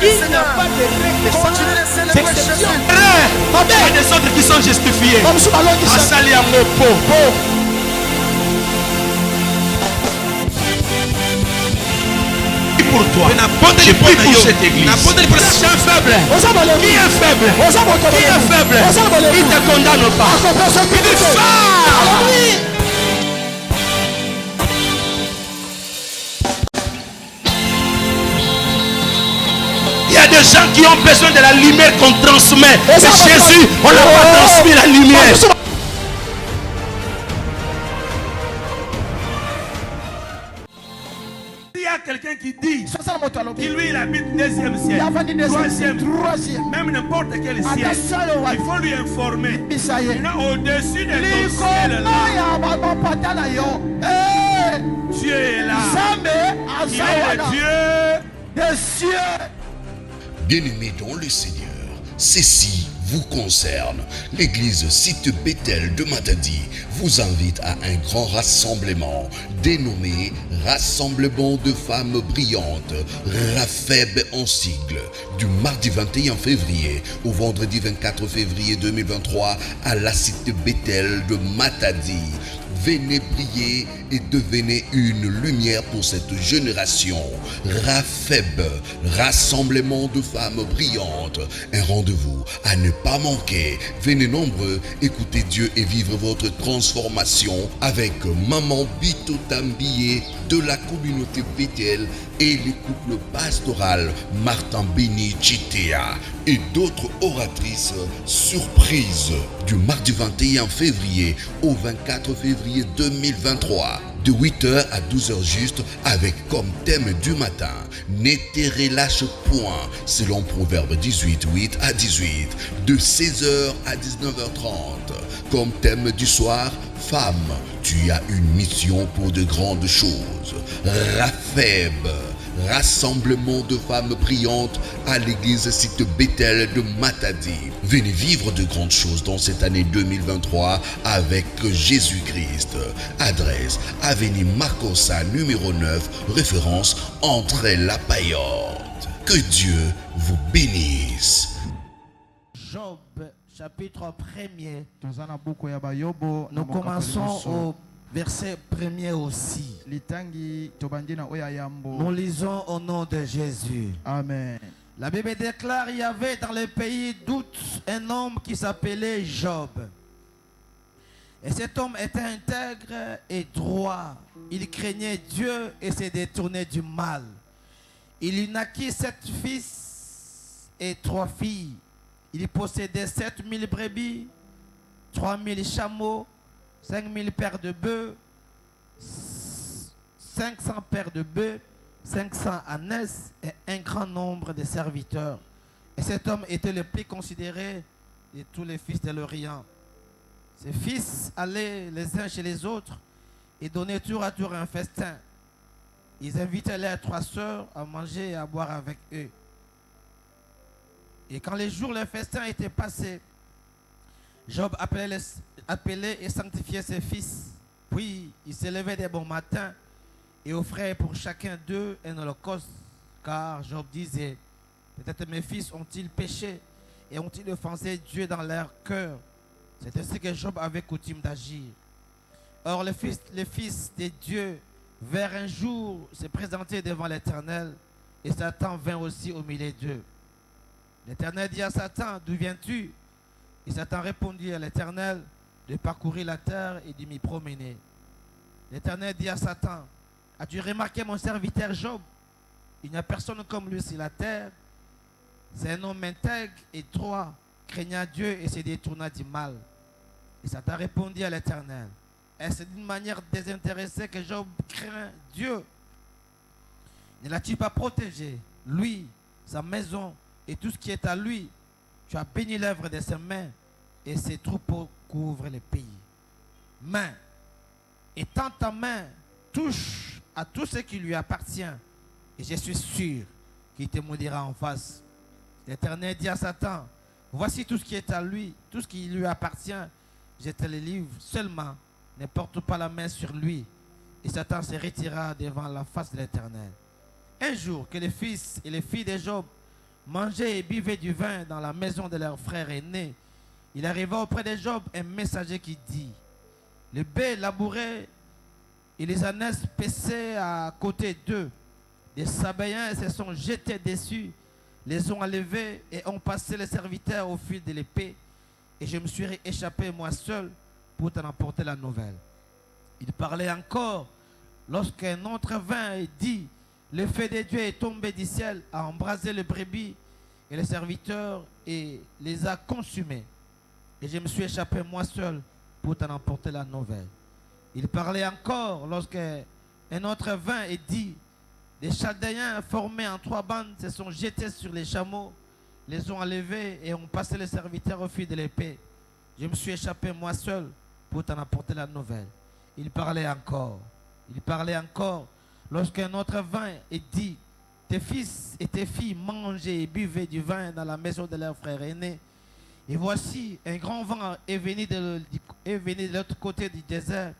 Il n'y a pas de règle sans exception. Il y a des autres qui sont justifiés. Asali ya mopo. Pour toi, je prie pour cette église. Je suis faible. Qui est faible? Qui est faible? Il ne te condamne pas. Il est fort. Il y a des gens qui ont besoin de la lumière qu'on transmet. C'est Jésus, on n'a pas transmis la lumière. Il y a quelqu'un qui dit qu'il lui il habite deuxième ciel, troisième, même n'importe quel ciel, il faut lui informer. Non, au-dessus de ton ciel là, Dieu est là. Il est le Dieu des cieux. Bien-aimés dans le Seigneur, ceci vous concerne. L'église Site Bethel de Matadi vous invite à un grand rassemblement dénommé Rassemblement de femmes brillantes, RAFEB en sigle, du mardi 21 février au vendredi 24 février 2023 à la Site Bethel de Matadi. Venez briller et devenez une lumière pour cette génération. RAFEB, Rassemblement de femmes brillantes. Un rendez-vous à ne pas manquer. Venez nombreux, écoutez Dieu et vivre votre transformation avec Maman Bito Tambié de la communauté Bethel et les couples pastorales Martin Béni Chitea et d'autres oratrices surprises du mardi 21 février au 24 février 2023 de 8h à 12h juste avec comme thème du matin ne te relâche point selon Proverbe 18, 8 à 18 de 16h à 19h30 comme thème du soir femme tu as une mission pour de grandes choses. RAFEB, Rassemblement de femmes brillantes à l'église Site Bethel de Matadi. Venez vivre de grandes choses dans cette année 2023 avec Jésus-Christ. Adresse avenue Marcossa numéro 9, référence Entrée La Paillotte. Que Dieu vous bénisse. Job chapitre 1er. Nous commençons au verset 1er aussi. Nous lisons au nom de Jésus. Amen. La Bible déclare il y avait dans le pays d'Out un homme qui s'appelait Job. Et cet homme était intègre et droit. Il craignait Dieu et se détournait du mal. Il lui naquit 7 fils et 3 filles. Il possédait 7000 brebis, 3000 chameaux, 5000 paires de bœufs, 500 paires de bœufs, 500 ânesses et un grand nombre de serviteurs. Et cet homme était le plus considéré de tous les fils de l'Orient. Ses fils allaient les uns chez les autres et donnaient tour à tour un festin. Ils invitaient leurs 3 sœurs à manger et à boire avec eux. Et quand les jours, le festin était passé, Job appelait et sanctifiait ses fils. Puis il se levait dès bon matin et offrait pour chacun d'eux un holocauste. Car Job disait, peut-être mes fils ont-ils péché et ont-ils offensé Dieu dans leur cœur. C'est ainsi que Job avait coutume d'agir. Or les fils de Dieu vinrent un jour se présenter devant l'Éternel et Satan vint aussi au milieu d'eux. L'Éternel dit à Satan, d'où viens-tu? Et Satan répondit à l'Éternel, de parcourir la terre et de m'y promener. L'Éternel dit à Satan, as-tu remarqué mon serviteur Job? Il n'y a personne comme lui sur la terre. C'est un homme intègre et droit, craignant Dieu et se détournant du mal. Et Satan répondit à l'Éternel, est-ce d'une manière désintéressée que Job craint Dieu? Ne l'as-tu pas protégé, lui, sa maison et tout ce qui est à lui? Tu as béni l'œuvre de ses mains et ses troupeaux couvrent le pays. Main, étends ta main, touche à tout ce qui lui appartient et je suis sûr qu'il te maudira en face. L'Éternel dit à Satan, voici tout ce qui est à lui, tout ce qui lui appartient, je te le livre. Seulement, ne porte pas la main sur lui. Et Satan se retira devant la face de l'Éternel. Un jour, que les fils et les filles de Job mangeaient et buvaient du vin dans la maison de leur frère aîné, il arriva auprès de Job un messager qui dit: les baies labouraient et les ânesses paissaient à côté d'eux. Des Sabéens se sont jetés dessus, les ont enlevés et ont passé les serviteurs au fil de l'épée. Et je me suis échappé moi seul pour t'en apporter la nouvelle. Il parlait encore lorsqu'un autre vint et dit: le feu de Dieu est tombé du ciel, a embrasé le brebis et les serviteurs et les a consumés. Et je me suis échappé moi seul pour t'en apporter la nouvelle. Il parlait encore lorsqu'un autre vint et dit: les Chaldéens formés en 3 bandes se sont jetés sur les chameaux, les ont enlevés et ont passé les serviteurs au fil de l'épée. Je me suis échappé moi seul pour t'en apporter la nouvelle. Il parlait encore lorsqu'un autre vint et dit: tes fils et tes filles mangeaient et buvaient du vin dans la maison de leur frère aîné. Et voici, un grand vent est venu de l'autre côté du désert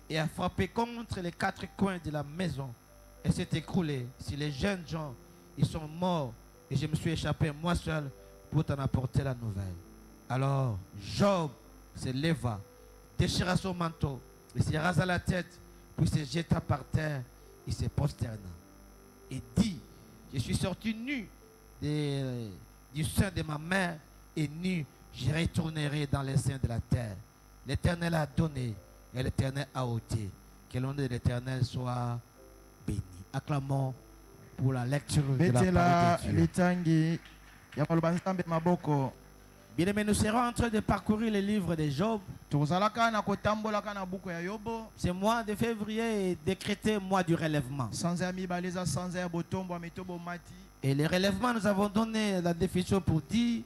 et a frappé contre les 4 coins de la maison et s'est écroulé. Si les jeunes gens, ils sont morts, et je me suis échappé moi seul pour t'en apporter la nouvelle. Alors Job se leva, déchira son manteau, il se rasa la tête, puis se jeta par terre et se prosterna. Et dit: je suis sorti nu du sein de ma mère, et nu je retournerai dans les seins de la terre. L'Éternel a donné et l'Éternel a ôté. Que le nom de l'Éternel soit béni. Acclamons pour la lecture de la parole de Dieu. Bien aimé, nous serons en train de parcourir le livre de Job. Ce mois de février est décrété mois du relèvement. Et le relèvement, nous avons donné la définition pour dire: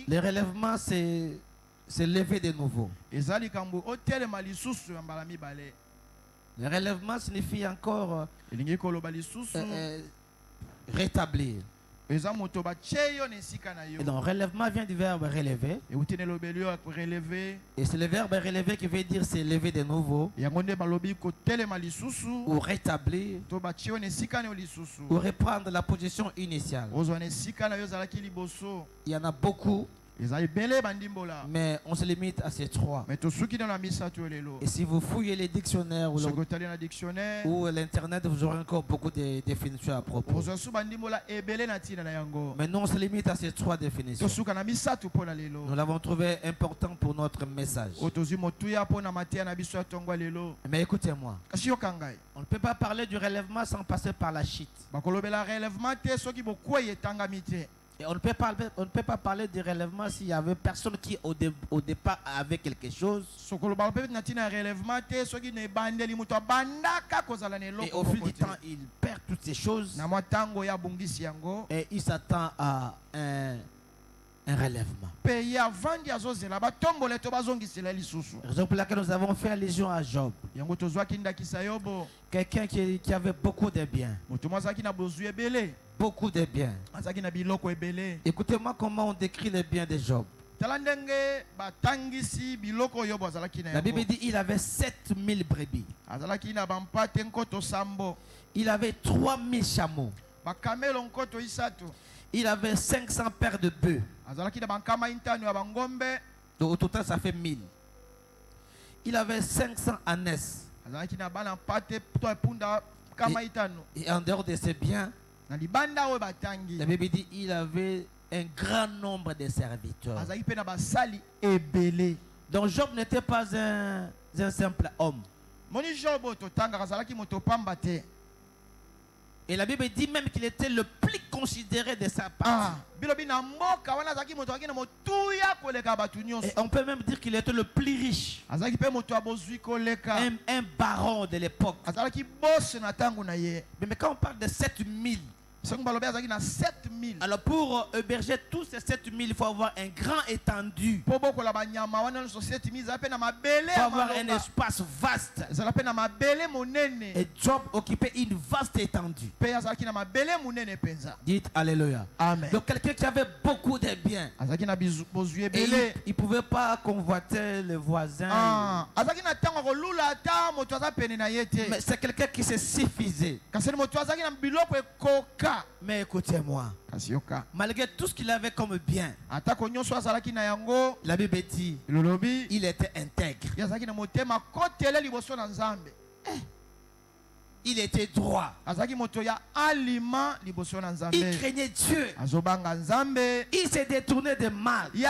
le relèvement, c'est lever de nouveau. Le relèvement signifie encore rétablir. Et donc, relèvement vient du verbe relever. Et c'est le verbe relever qui veut dire c'est lever de nouveau, ou rétablir, ou reprendre la position initiale. Il y en a beaucoup, mais on se limite à ces 3. Et si vous fouillez les dictionnaires ou l'internet, vous aurez encore beaucoup de définitions à propos. Mais nous, on se limite à ces 3 définitions. Nous l'avons trouvé important pour notre message. Mais écoutez-moi, on ne peut pas parler du relèvement sans passer par la chute. Et on ne peut pas parler du relèvement s'il y avait personne qui au départ avait quelque chose. Et au fil du temps, il perd toutes ces choses. Et il s'attend à un relèvement. Raison pour laquelle nous avons fait allusion à Job. Quelqu'un qui avait beaucoup de biens. Beaucoup de biens. Écoutez-moi comment on décrit les biens de Job. La Bible dit qu'il avait 7000 brebis. Il avait 3000 chameaux. Il avait 500 paires de bœufs. Donc au total, ça fait 1000. Il avait 500 ânesses. Et en dehors de ces biens, la Bible dit qu'il avait un grand nombre de serviteurs. Donc Job n'était pas un simple homme. Et la Bible dit même qu'il était le plus considéré de sa partie. Et on peut même dire qu'il était le plus riche. Un baron de l'époque. Mais quand on parle de 7000, alors pour héberger tous ces 7000, il faut avoir un grand étendu. Il faut avoir un espace vaste. Et Job occupait une vaste étendue. Dites Alléluia. Amen. Donc quelqu'un qui avait beaucoup de biens. Et il ne pouvait pas convoiter les voisins. Mais c'est quelqu'un qui s'est suffisé. Mais écoutez-moi. Malgré tout ce qu'il avait comme bien, la Bible dit il était intègre. Il était droit. Il craignait Dieu. Il s'est détourné de mal. Il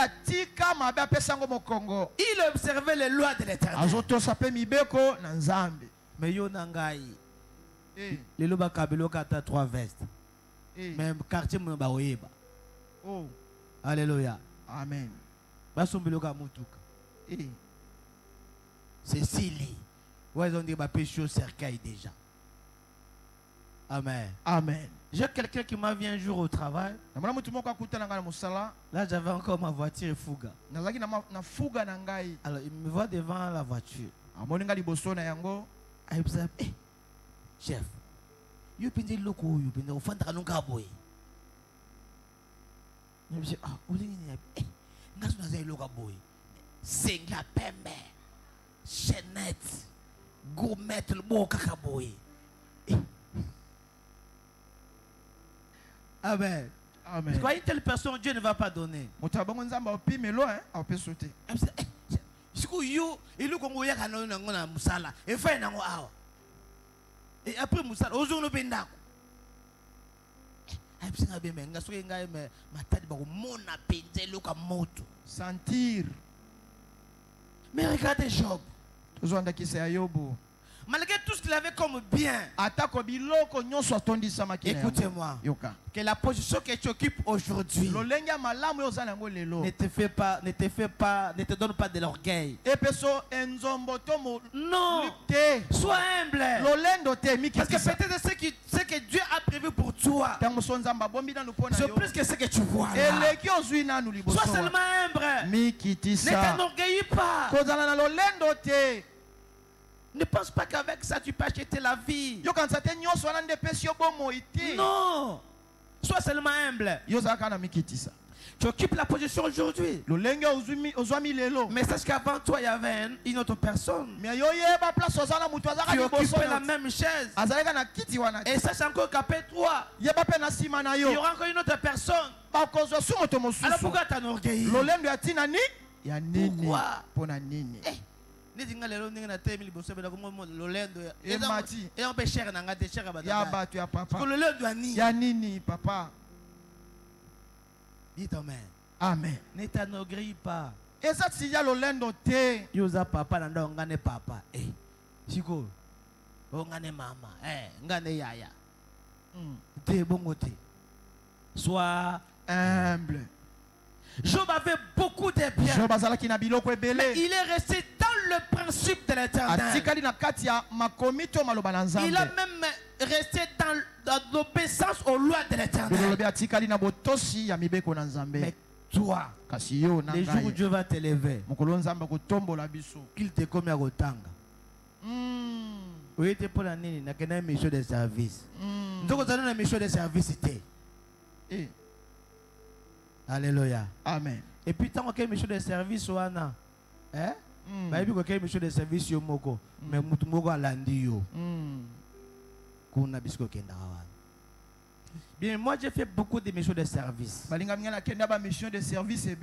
observait les lois de l'Éternel. Mais yo nangai. Les lois kabilo kata 3 vestes. Même quartier mon baoyeba. Alléluia. Amen. Basumbiloka mutuka. Cécilie. Ouais, ils ont dit bah péché au cercueil déjà. Amen. Amen. J'ai quelqu'un qui m'a vu un jour au travail. Là, j'avais encore ma voiture Fuga. Alors, il me voit devant la voiture. Il me dit, hey, chef, you pindi loko, you pindi ofanta nunca boy. Je me dis, ah, où est-ce que tu es loka boy? Singla pembe, chenette, gourmet le beau kakaboy. Amen. Amen. Quand une telle personne, Dieu ne va pas donner. Et après Moussala, aujourd'hui nous pendons. Sentir. Mais regardez Job. Malgré tout ce qu'il avait comme bien, écoutez-moi, que la position que tu occupes aujourd'hui ne te donne pas de l'orgueil. Non, sois humble. Parce que peut-être ce que Dieu a prévu pour toi, c'est plus que ce que tu vois là. Sois seulement humble. Ne t'enorgueillis pas. Ne pense pas qu'avec ça tu peux acheter la vie. Non. Sois seulement humble. Tu occupes la position aujourd'hui. Mais sache qu'avant toi il y avait une autre personne qui occupait la même chaise. Et sache encore qu'après toi il y aura encore une autre personne. Alors pourquoi t'enorgueillir? Pourquoi? Dites amen. Amen. Ne t'enorgueillis pas. Yosa papa nanda ongane papa. Siko. Ongane mama. Ngane yaya. Te bongote. Sois humble. Job avait beaucoup de biens. Mais il est resté dans le principe de l'Éternel. Il a même resté dans l'obéissance aux lois de l'Éternel. Mais toi, les jours où Dieu va t'élever, qu'il te commet à Gotanga. Oui, tu es pour la nini, n'a qu'une mission de service. Donc, vous avez une mission de service. Alléluia. Amen. Et puis tant que mission de service wana, bah puis que mission de service yo moko, mais mutu moko alandi yo. Kuna bisko kenda wana. Bien, moi j'ai fait beaucoup de missions de service. Mission de service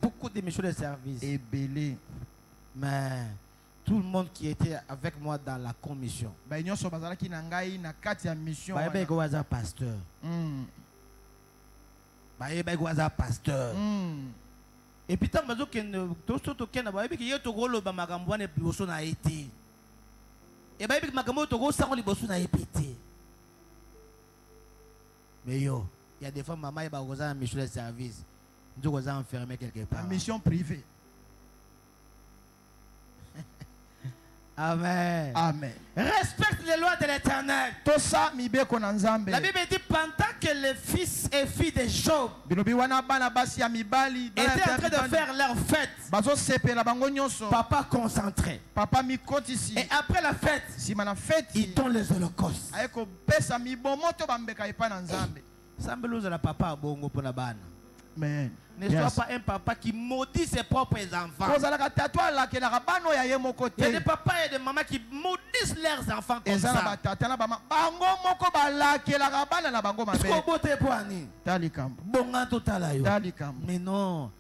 beaucoup de missions de service. Mais tout le monde qui était avec moi dans la commission, bah il y a pasteur. Pasteur. Et puis tant que tout kena ba biki yeto golo ba magambo ne biboso na été. Et ba biki magambo to go sango liboso na épité. Mais yo, il y a des fois maman ba goza na mission de service. Nous goza enfermé quelque part. Mission privée. Amen. Amen. Respecte les lois de l'Éternel. La Bible dit pendant que les fils et filles de Job étaient en train de faire leur fête, papa concentré. Et après la fête, ils donnent les holocaustes. Semble la papa a bongo pour la banne. Amen. Ne sois pas un papa qui maudit ses propres enfants. Il y a des papas et des mamans qui maudissent leurs enfants comme eza na ça. batata na bama bango moko balakelaka bana na bango Parce mabe. qu'au bout poani. Ta likambo. Bonga total yo. Ta likambo. Mais non.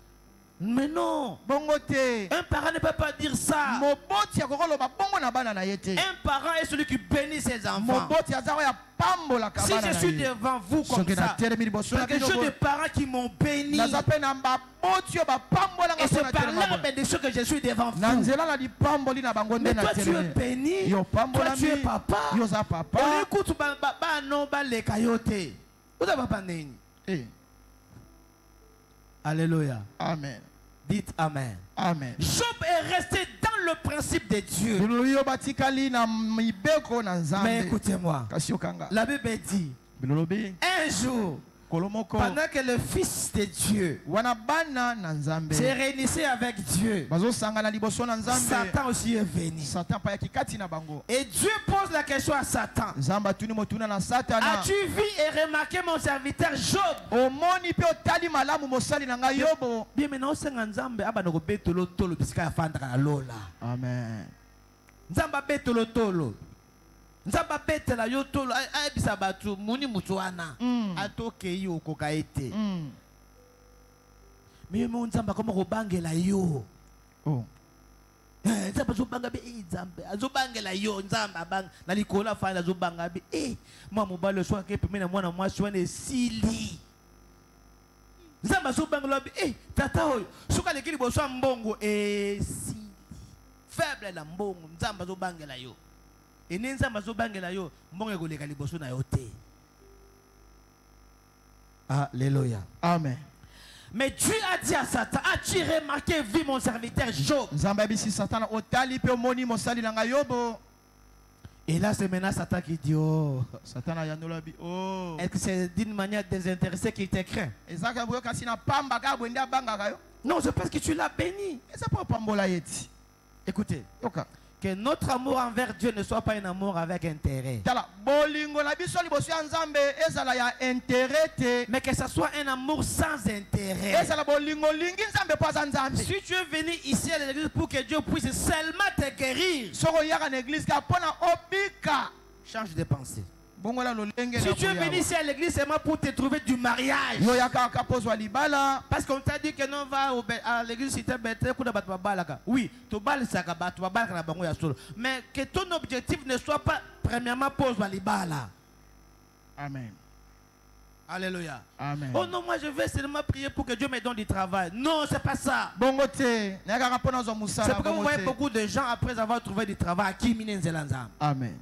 Mais non. Bongo te. Un parent ne peut pas dire ça. Moboti akokoloba bongo na bana na ye te. Un parent est celui qui bénit ses enfants. Moboti aza oyo apambolaka Si bana je na suis ye. devant vous comme Soki na ça, telemi liboso na parce que bino j'ai boye. des parents qui m'ont béni. Naza pe na baboti oyo bapambolanga Et mpo c'est na par telema là boye. mais des choses que je suis devant Na vous. nzela na lipamboli na bango nde Mais na toi tu es telemi. béni. Yo Toi tu es pambolami. papa. Yo za On papa. écoute non les coyotes. Vous avez pas nini. Eh, Alléluia. amen. Dites amen. Amen. Job est resté dans le principe de Dieu. Bilulu yo batikali na mibeko na Mais Nzambe. écoutez-moi. Kasi okanga. La Bible dit Bilulu bi un jour, kolomoko pendant que le Fils de Dieu wana bana na Nzambe. se réunissait avec Dieu, Bazo sanga na liboso na Nzambe. Satan aussi est venu. Satan pa ya kikati na bango. Et Dieu pose la question à Satan. Nzamba tuni motuna na Satana. As-tu vu et remarqué mon serviteur Job? Omoni pe otali malamu mosali na ngai Yobo. Bien maintenant, c'est un Nzambe abana ko betolo tolo bisika ya fandra la lola. Amen. Nzamba betolo tolo. Nzamba betela yo tolo ay bisa batu muni mutu wana. Atoke yo koka ete. Mais mon Nzamba comment ko bangela yo? Oh. Nzamba zo banga be Nzamba. Azo bangela yo Nzamba bang na likola fa na zo banga be moi mobalo so ke pemena mwana mwasi wana esili. Nzamba zo bangela be tata oyo suka lekili boso mbongo esili. Faible la mbongo Nzamba zo bangela yo. Et Nzamba zo bangela yo mbongo ekoleka liboso na yo te. Alléluia. Amen. Mais Dieu a dit à Satan, as-tu remarqué, vu mon serviteur Job? Nzamba bisi Satana otali pe omoni mosali na ngai Yobo. Et là, c'est maintenant Satan qui dit, oh, Satana yanola bi oh. est-ce que c'est d'une manière désintéressée qu'il te craint? Ezaka boyo kasi na pamba ka bwende abanga yo. Non, c'est parce que tu l'as béni. Eza pa pambola yeti. Écoutez, Yoka. que notre amour envers Dieu ne soit pas un amour avec intérêt, Tala bolingo na biso liboso ya Nzambe ezala ya intérêt te. mais que ce soit un amour sans intérêt. Ezala bolingo lingi Nzambe pa za Nzambe. Si tu es venu ici à l'église pour que Dieu puisse seulement te guérir, Soko yaka na église ka pona obika. change de pensée. Bongola lolenge Si na tu es venu ici à l'église seulement pour te trouver du mariage, yo yaka ka pozwa libala. parce qu'on t'a dit que non, va à l'église si tu es bête, oui, tu bats saka ba, tu bats la bango ya solo. Mais que ton objectif ne soit pas premièrement pose walibala. Amen. Alléluia. Amen. Oh non, moi je vais seulement prier pour que Dieu me donne du travail. Non, c'est pas ça. Bongo te. Na yaka pona zo C'est musala pourquoi vous bongo voyez te. beaucoup de gens après avoir trouvé du travail qui minent Zelanzam. Amen.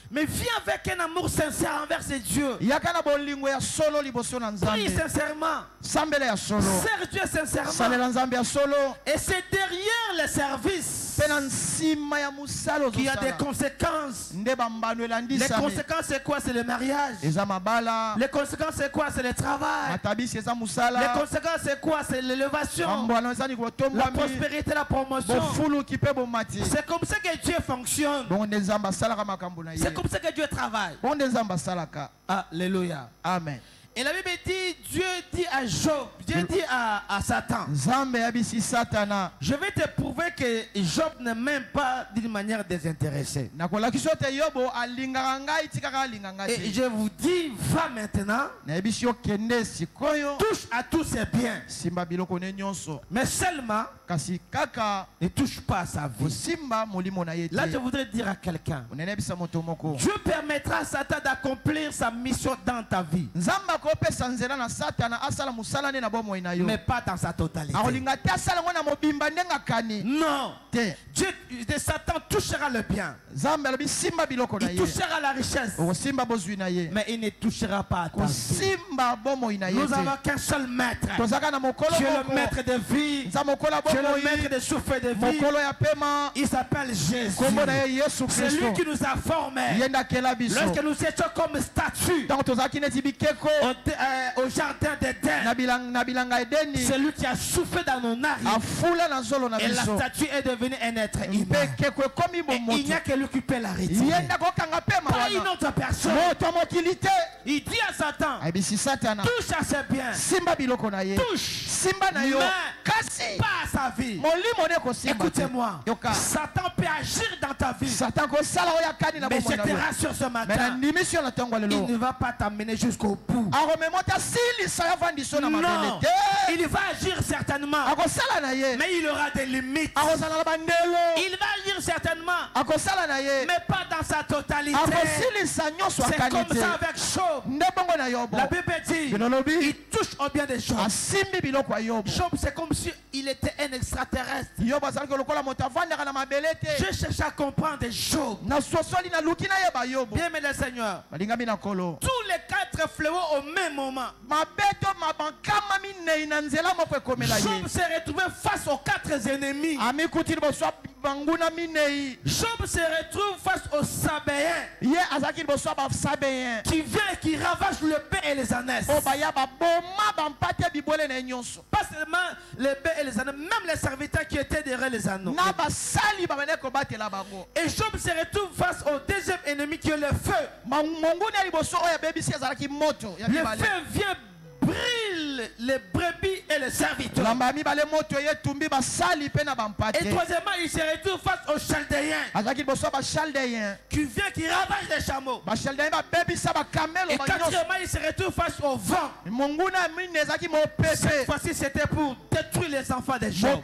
Mais viens avec un amour sincère envers ces dieux. Yaka na bolingo ya solo liboso na Prie Nzambe. sincèrement. Sambele ya solo. Sers Dieu sincèrement. Salela Nzambe ya solo. Et c'est derrière le service Pena nsima ya musala qu'il y a des ozosala. conséquences. Nde bambano Les elandisa. conséquences, c'est quoi? C'est le mariage. Eza mabala. Les conséquences, c'est quoi? C'est le travail. Matabisi eza Les musala. conséquences, c'est quoi? C'est l'élévation. Mambwana eza ni La kotombwami. prospérité, la promotion. Bofulu kipe bomati. C'est comme ça que Dieu fonctionne. Bongo nde Nzambe asalaka makambo na ye. C'est comme ça que Dieu travaille. Bongo nde Nzambe asalaka. Alléluia. Amen. Et la Bible dit, Dieu dit à Job, Dieu dit à Satan, Nzambe yabisi Satana. je vais te prouver que Job ne m'aime pas d'une manière désintéressée. Nakolakisa te Yobo alingaka ngai tikaka alinganga Et te. je vous dis, va maintenant, Nayebisi yo kende sikoyo. touche à tous ses biens, Simba biloko ne nyonso. mais seulement Kasi kaka ne touche pas à sa vie. Simba molimo na ye te. Là, je voudrais dire à quelqu'un, Onenebisa moto moko. Dieu permettra à Satan d'accomplir sa mission dans ta vie, Nzambe akopesa nzela na Satana asala musala ne na bomoi na yo. mais pas dans sa totalité. Akolinga te asala ngo na mobimba ndenga kani. Non, Te. Dieu de Satan touchera le bien, Nzambe alobi simba biloko na il ye. touchera la richesse, Okosimba bozwi na ye. mais il ne touchera pas à ta vie. Kosimba bomoi na ye Nous te. n'avons qu'un seul maître. Tozaka na mokolo Tu es le moko. maître de vie. Nza mokolo Tu es le bomoi. maître de souffle de vie. Mokolo ya pema. Il s'appelle Jésus. Kombo na ye Yesu C'est lui Kristo. qui nous a formés. Yenda kela biso. Lorsque nous étions comme statues, Tant tozaki neti bikeko. on au jardin d'Éden. C'est lui qui a soufflé dans nos narines. Et la statue est devenue un être humain. Et il n'y a que lui qui peut l'arrêter. Pas une autre personne. Il dit à Satan, touche à ses biens. Touche. Mais pas à sa vie. Écoutez-moi. Satan peut agir dans ta vie. Mais je te rassure ce matin. Il ne va pas t'amener jusqu'au bout. Non. Il va agir certainement. Mais il aura des limites. Il va agir certainement. Mais pas dans sa totalité. C'est comme ça avec Job. La Bible dit il touche au bien des choses. Job, c'est comme si il était un extraterrestre. Je cherche à comprendre Job. Bien, mais le Seigneur, tous les 4 fléaux au même moment. Job s'est retrouvé face aux 4 ennemis. Job se retrouve face aux Sabéens qui vient et qui ravage le pain et les ânesses. Pas seulement les pains et les ânesses, même les serviteurs qui étaient derrière les anneaux. Et Job se retrouve face au deuxième ennemi qui est le feu. Le feu vient brûle les brebis et les serviteurs. Et troisièmement, il se retrouve face aux Chaldéens qui vient, qui ravage les chameaux. Et quatrièmement, il se retrouve face au vent. Cette fois-ci, c'était pour détruire les enfants des gens.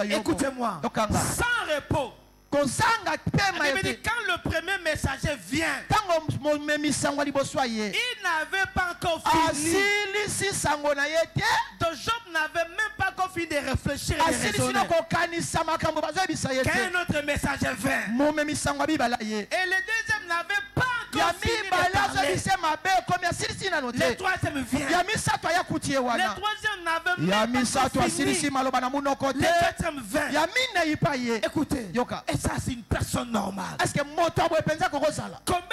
Écoutez-moi, sans repos. Quand le premier messager vient, il n'avait pas encore fini. Donc Job n'avait même pas encore fini de réfléchir et de raisonner. Qu'un autre messager vint. Et le deuxième n'avait pas encore fini de parler. Le troisième vient. Le troisième n'avait même pas encore fini. Le quatrième vint. Écoutez. Et ça, c'est une personne normale. Combien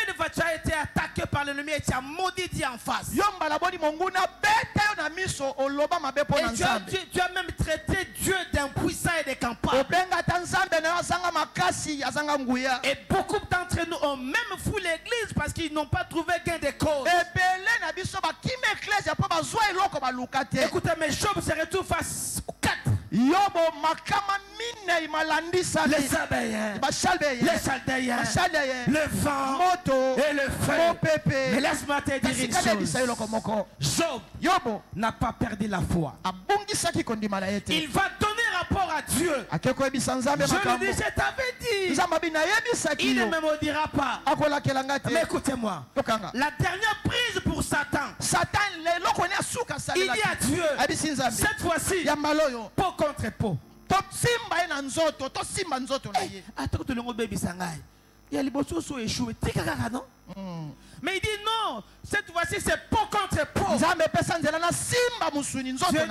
de fois tu as été attaqué par l'ennemi et tu as maudit Dieu en face? Et tu as même traité Dieu d'impuissant et de campagne. Et beaucoup d'entre nous ont même fouillé l'église parce qu'ils n'ont pas trouvé gain de cause. Écoutez, mais Job se retrouve face aux 4. Les Sabéens, les Chaldéens, le vent et le feu. Mais laisse-moi te dire une chose. Job n'a pas perdu la foi. Il va donner rapport à Dieu. Je le dis, je t'avais dit. Il ne me maudira pas. Mais écoutez-moi, la dernière prise pour Satan, il dit à Dieu, cette fois-ci, peau contre peau. Attends, tout le monde baby sangai. Il y a les bossos sont échoués. Non? Mais il dit non, cette fois-ci c'est peau contre peau. Je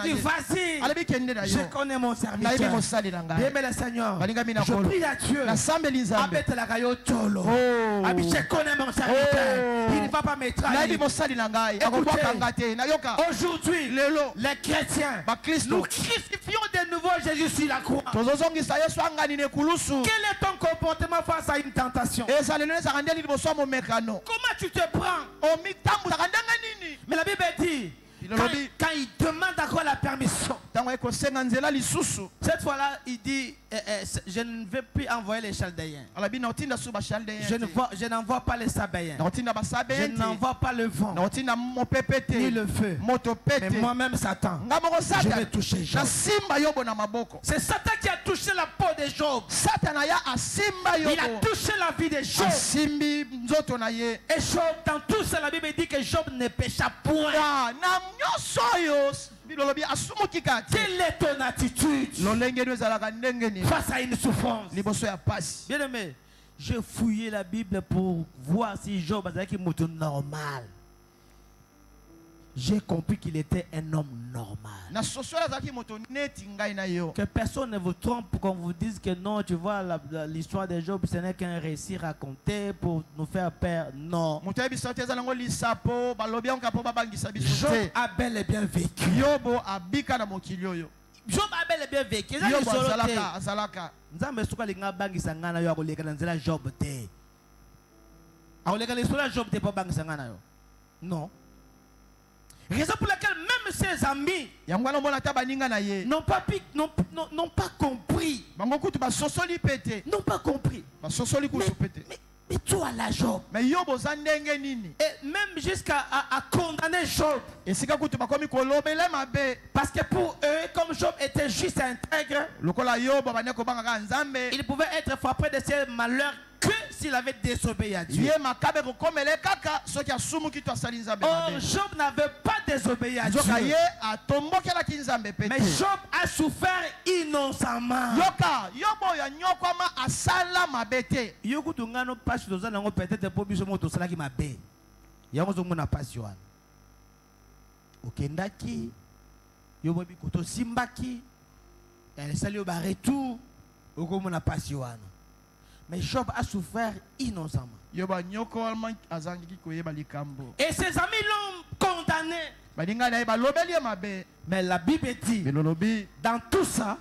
dis vas-y, je connais mon serviteur. Bien, le Seigneur, je prie à Dieu. Je connais mon serviteur. Il ne va pas me trahir. Aujourd'hui, les chrétiens, nous crucifions de nouveau Jésus sur la croix. Quel est ton comportement face à une tentation? Comment tu te prends? Mais la Bible dit, quand il demande encore la permission, cette fois-là, il dit, je ne vais plus envoyer les Chaldéens. Je n'envoie pas les Sabéens. Je n'envoie pas le vent, ni le feu. Mais moi-même, Satan, je vais toucher Job. C'est Satan qui a touché la peau de Job. Il a touché la vie de Job. Et Job, dans tout ça, la Bible dit que Job ne pécha point. Quelle est ton attitude face à une souffrance? Bien aimé, j'ai fouillé la Bible pour voir si Job est normal. j'ai compris qu'il était un homme normal. Que personne ne vous trompe pour qu'on vous dise que non, tu vois, l'histoire de Job, ce n'est qu'un récit raconté pour nous faire peur. Non. Job a bel et bien vécu. Job a bel et bien vécu. Non. Raison pour laquelle même ses amis n'ont pas compris. N'ont pas compris. Mais toi là, Job. Et même jusqu'à condamner Job. Parce que pour eux, comme Job était juste intègre, il pouvait être frappé de ses malheurs que s'il avait désobéi à Dieu. Or, Job n'avait pas désobéi à Dieu. Mais Job a souffert innocemment. Okendaki, yobobi koto simbaki, elle sali au retour, okomona pasiwana. Mais Job a souffert innocemment. Et ses amis l'ont condamné. Mais la Bible dit, dans tout ça,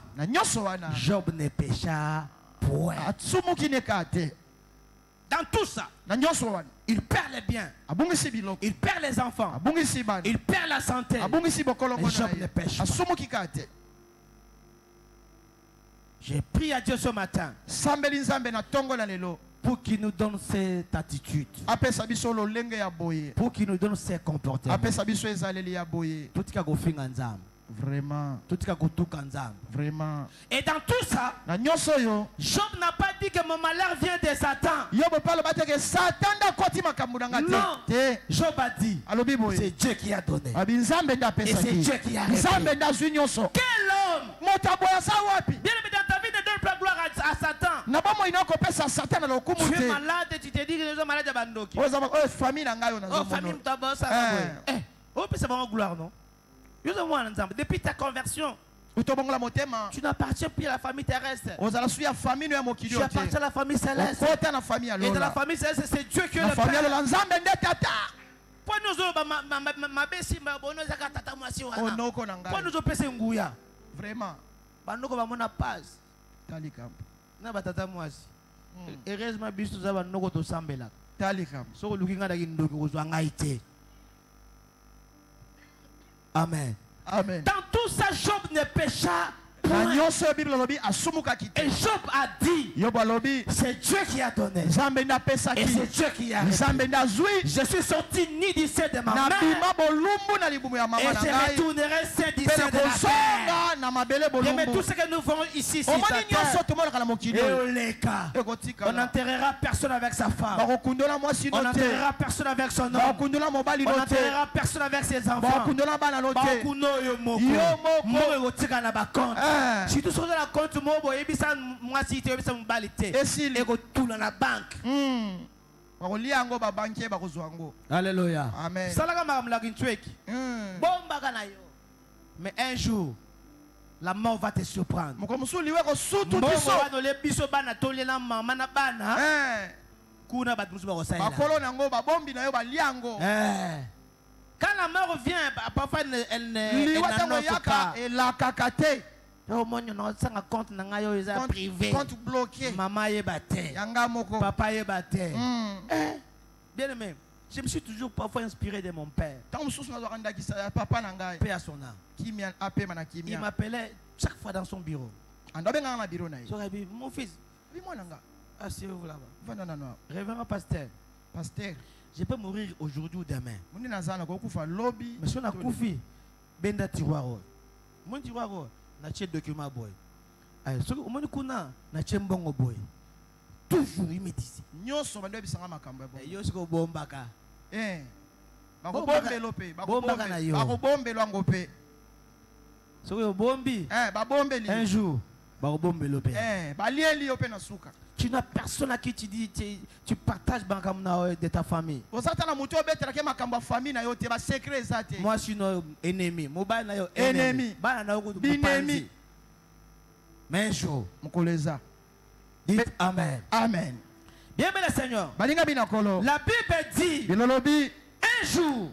Job ne pécha point. Dans tout ça, il perd les biens, il perd les enfants, il perd la santé. Mais Job ne pêche pas. J'ai prié à Dieu ce matin pour qu'il nous donne cette attitude, pour qu'il nous donne ces comportements. Vraiment. Vraiment. Et dans tout ça, Job n'a pas dit que mon malheur vient de Satan. Non. Job a dit, c'est Dieu qui a donné. Et c'est Dieu qui a arrêté. Quel homme? Bien aimé, dans ta vie, ne donne pas gloire à Satan. Tu es malade et tu te dis que nous sommes malades à Bandoki. Oh, famille, c'est vraiment gloire, non? Depuis ta conversion, tu n'appartiens plus à la famille terrestre. Tu appartiens à la famille céleste. Et dans la famille céleste, c'est Dieu qui est le Père. Pourquoi nous avons vraiment. Amen. Amen. Dans tout ça, Job ne pécha point. Et Job a dit, c'est Dieu qui a donné. Et c'est Dieu qui a arrêté. Je suis sorti ni du sein de ma mère, et je retournerai saint du sein de la terre. Mais tout ce que nous faisons ici, c'est on n'enterrera personne avec sa femme. On n'enterrera personne avec son homme. On n'enterrera personne avec ses enfants. Si tout ce la compte, moi si tu es et que tout dans la banque. Alléluia. Amen. Mais un jour, la mort va te surprendre. Quand la mort vient, parfois elle n'annonce pas. Compte bloqué. Maman est battée. Papa est batté. Bien aimé, je me suis toujours parfois inspiré de mon père. Paix à son âme. Il m'appelait chaque fois dans son bureau. Mon fils, asseyez-vous là-bas. Révérend pasteur. Je peux mourir aujourd'hui ou demain. Mais si on a koufi, benda tiroir. Mon tiroir, na tche document boy. So on kuna na tche mbongo boy. Toujours il me dit. Nyoso bando bisanga makambo boy. Yo siko bombaka. Bakobombelo pe, bakobombelo ngope. So yo bombi. Babombeli. Un jour, balieli yo pe na suka. Tu n'as personne à qui tu dis, tu partages de ta famille. Moi, je suis un ennemi. Ennemi. Binemi. Mais un jour, dites Amen. Amen. Bien, bien, le Seigneur. La Bible dit un jour,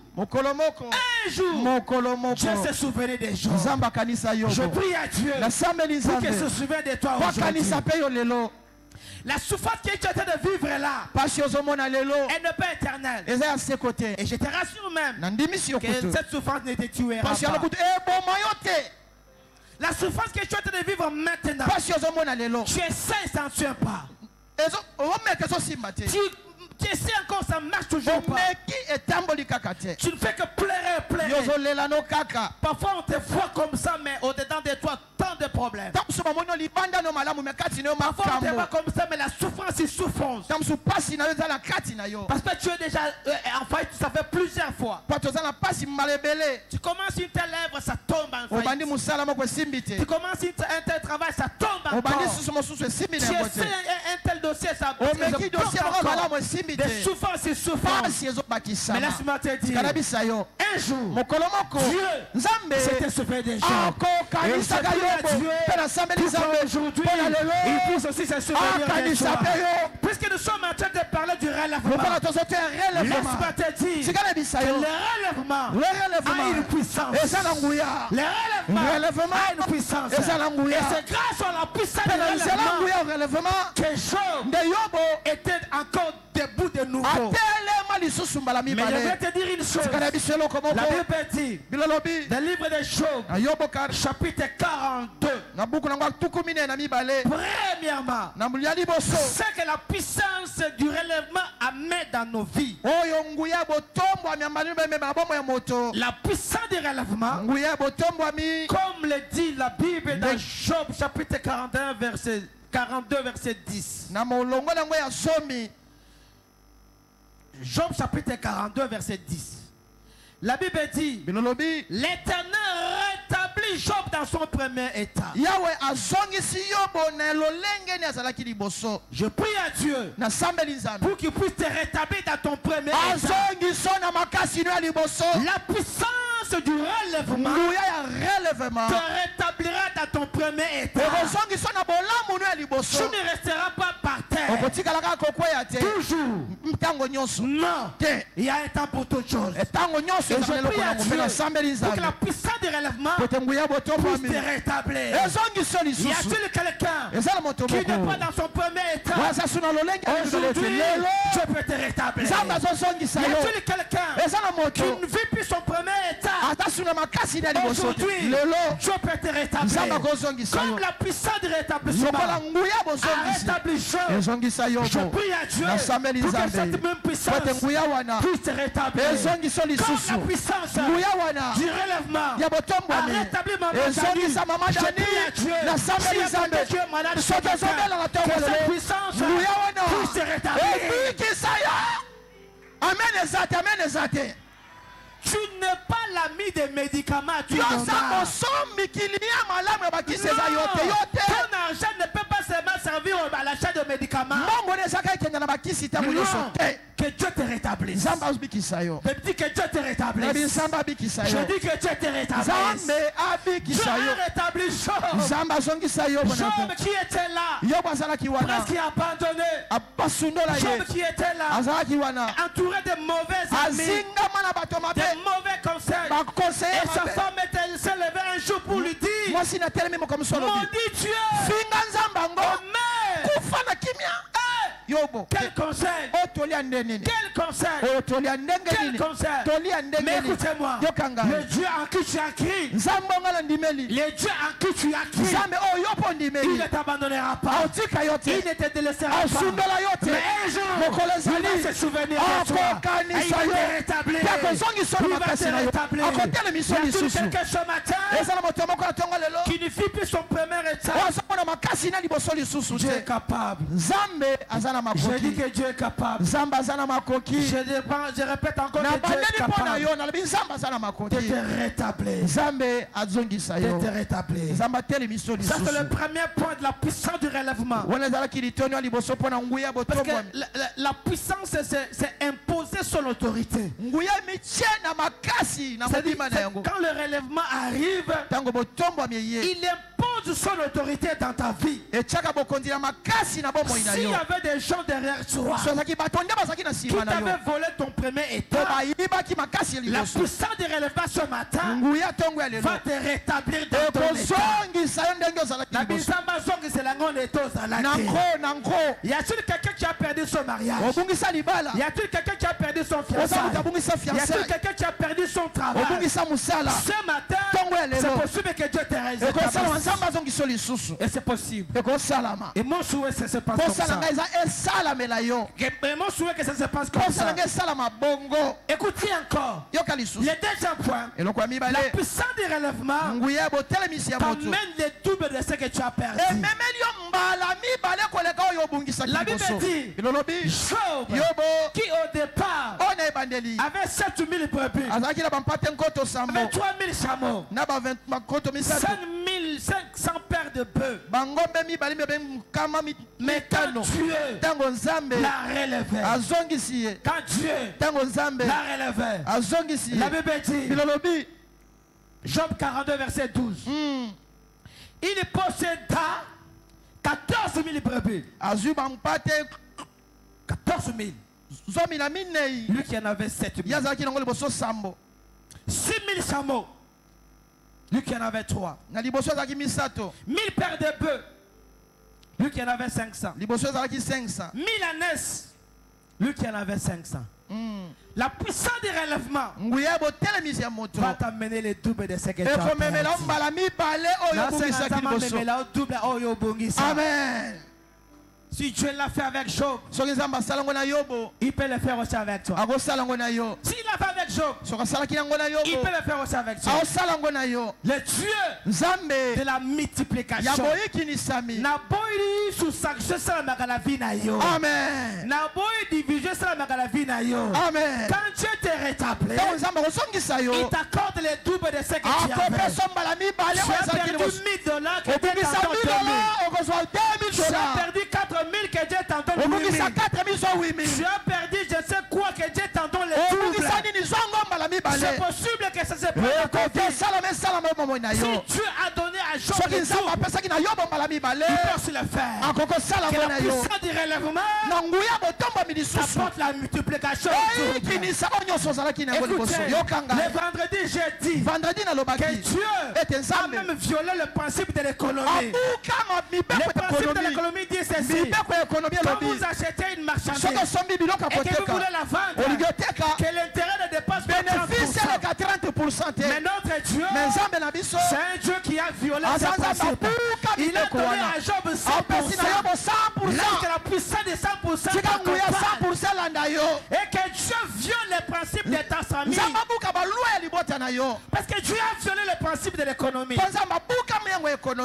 Dieu se souvenait des gens. Je prie à Dieu pour qu'il se souvienne de toi aujourd'hui. La souffrance que tu es en train de vivre là, elle n'est pas éternelle. Et je te rassure même que cette souffrance ne te tuera pas. La souffrance que tu es en train de vivre maintenant, tu essaies, ça ne tient pas. Tu essaies encore, ça ne marche toujours pas. Tu ne fais que pleurer. Parfois on te voit comme ça, mais au-dedans de toi, tant de problèmes. Parfois on te voit comme ça, mais la souffrance est souffrance. Parce que tu es déjà en faillite, ça fait plusieurs fois. Tu commences une telle œuvre, ça tombe en faillite. Tu commences un tel travail, ça tombe encore. Tu essaies un tel dossier, ça tombe. Des souffrances et souffrances. Mais laisse-moi te dire, un jour, Dieu s'était sauvé des gens. Et je prie à Dieu aujourd'hui, il puisse aussi se souvenir des gens. Puisque nous sommes en train de parler du relèvement, laisse-moi te dire que le relèvement a une puissance. Le relèvement a une puissance. Et c'est grâce à la puissance du relèvement que Job était encore debout de nouveau. Mais je vais te dire une chose. La Bible dit, dans le livre de Job, chapitre 42, premièrement, c'est que la puissance du relèvement amène dans nos vies. La puissance du relèvement, comme le dit la Bible dans Job, chapitre 41, verset 42, verset 10. Job chapitre 42 verset 10. La Bible dit, l'Éternel rétablit Job dans son premier état. Je prie à Dieu pour qu'il puisse te rétablir dans ton premier état. La puissance du relèvement te rétablira dans ton premier état. Tu ne resteras pas par terre. Toujours. Non. Il y a un temps pour toutes choses. Et je prie à Dieu pour que la puissance du relèvement puisse te rétablir. Y a-t-il quelqu'un qui n'est pas dans son premier état? Aujourd'hui, Dieu peut te rétablir. Y a-t-il quelqu'un qui ne vit plus son premier état? Aujourd'hui, Dieu peut te rétablir. Comme la puissance du rétablissement a rétabli Job, je prie à Dieu pour que cette même puissance puisse te rétablir. Comme la puissance du relèvement a rétabli maman Janie, je prie à Dieu, si il y a Dieu malade, que cette puissance puisse te rétablir. Amen. Tu n'es pas l'ami des médicaments. Ton argent ne peut pas seulement servir à l'achat de médicaments. Non. Que Dieu te rétablisse. Je dis que Dieu te rétablisse. Je dis que Dieu te rétablisse. Dieu a rétabli Job. Job qui était là, presque abandonné. Job qui était là, entouré de mauvais amis, de mauvais conseils. Et sa femme s'est levée un jour pour lui dire, maudit Dieu, quel conseil? Quel conseil? Mais écoutez-moi, le Dieu en qui tu as crié, le Dieu en qui tu as crié, il ne t'abandonnera pas, il ne te délaissera pas. Mais un jour, il va se souvenir de toi et il va te rétablir. Il va te rétablir. Y a-t-il quelqu'un ce matin qui ne vit plus son premier état? Dieu est capable. Je dis que Dieu est capable. Je répète encore que Dieu est capable de te rétablir. De te rétablir. Ça c'est le premier point de la puissance du relèvement. Parce que la puissance c'est imposer son autorité. Quand le relèvement arrive, il impose son autorité dans ta vie. S'il y avait des gens derrière toi qui t'avaient volé ton premier état, la puissance du relèvement ce matin va te rétablir dans ton état. Y a-t-il quelqu'un qui a perdu son mariage? Y a-t-il quelqu'un qui a perdu son fiançailles? Y a-t-il quelqu'un qui a perdu son travail? Ce matin, c'est possible que Dieu te rétablisse. Et c'est possible. Et mon souhait, c'est que ça se passe comme ça. Et mon souhait, que ça se passe comme ça. Écoutez encore. Le deuxième point, la puissance du relèvement t'amène les doubles de ce que tu as perdu. La Bible dit, Job, qui au départ avait 7000 brebis, avait 3000 chameaux, 5500 paires de bœufs. Mais quand Dieu l'a relevé, quand Dieu l'a relevé, la Bible dit, Job 42 verset 12, il posséda 14 000 brebis. 14 000. Lui qui en avait 7 000. 6 000 chameaux. Lui qui en avait 3. 1000 paires de bœufs. Lui qui en avait 500. 1000 ânesses. Lui qui en avait 500. La puissance du relèvement va t'amener les doubles de ce que tu as. Amen. Si Dieu l'a fait avec Job, il peut le faire aussi avec toi. S'il l'a fait avec Job, il peut le faire aussi avec toi. Le Dieu de la multiplication. Amen. Quand Dieu te rétablit, il t'accorde les doubles de ce que tu avais. Tu as perdu $1000 que Dieu t'a donné. Tu as perdu 4000 que Dieu t'en donne 8000. Tu as perdu je sais quoi que Dieu t'en donne les doubles. C'est possible que ça se passe. Si Dieu a donné à Job les doubles, il peut aussi le faire. Que la puissance du relèvement apporte la multiplication. Écoutez, le vendredi j'ai dit que Dieu a même violé le principe de l'économie. Le principe de l'économie dit ceci: quand vous achetez une marchandise et que vous voulez la vendre, que l'intérêt ne dépasse pas 30%. Mais notre Dieu, c'est un Dieu qui a violé ce principe. Il a donné à Job 100%. Là que la puissance de 100% et que Dieu viole le principe de ta famille. Parce que Dieu a violé le principe de l'économie.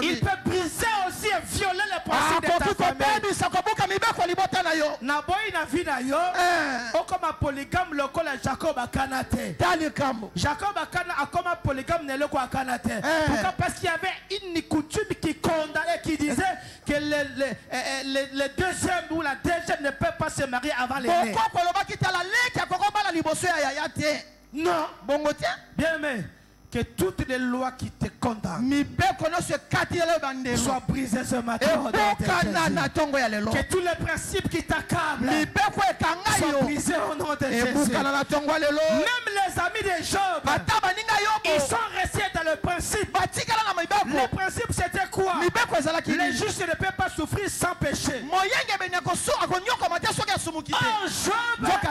Il peut briser aussi et violer le principe de ta famille. Naboyi na vie na yo, okoma polygame lokola Jacob akanate. Jacob akoma polygame ne loko akanate. Pourquoi? Parce qu'il y avait une coutume qui condamnait, qui disait que le deuxième ou la deuxième ne peut pas se marier avant l'aîné. Non, bien mais que toutes les lois qui te condamnent soient brisées ce matin. Que tous les principes qui t'accablent soient brisés au nom de Jésus. Même les amis de Job, ils sont restés dans le principe. Le principe c'était quoi? Les justes ne peuvent pas souffrir sans péché.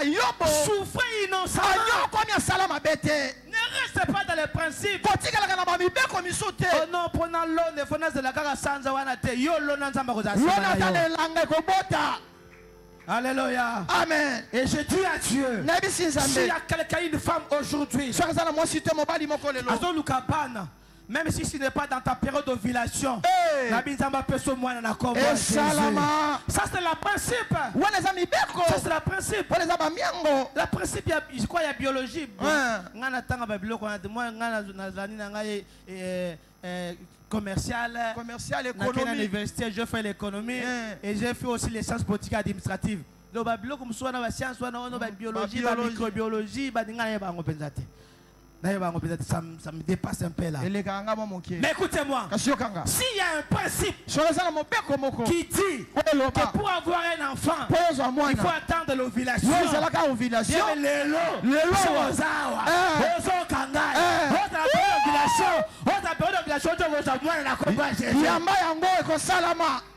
Job souffrait innocemment. Ne reste pas dans le principe. Oh non, prenant l'eau, ne faut de la gara sans awanate. Yo l'eau n'a pas. Alléluia. Amen. Et je dis à Dieu, s'il y a quelqu'un, une femme aujourd'hui, même si ce n'est pas dans ta période d'ovulation, ça c'est le principe. Ça c'est le principe. Le principe, je crois, il y a biologie. Commercial, économique. L'université, je fais l'économie et j'ai fait aussi les sciences politiques administratives. Donc, soit dans la science, soit dans la biologie, la microbiologie, ça me dépasse un peu là. Mais écoutez-moi, s'il y a un principe qui dit que pour avoir un enfant, il faut attendre l'ovulation.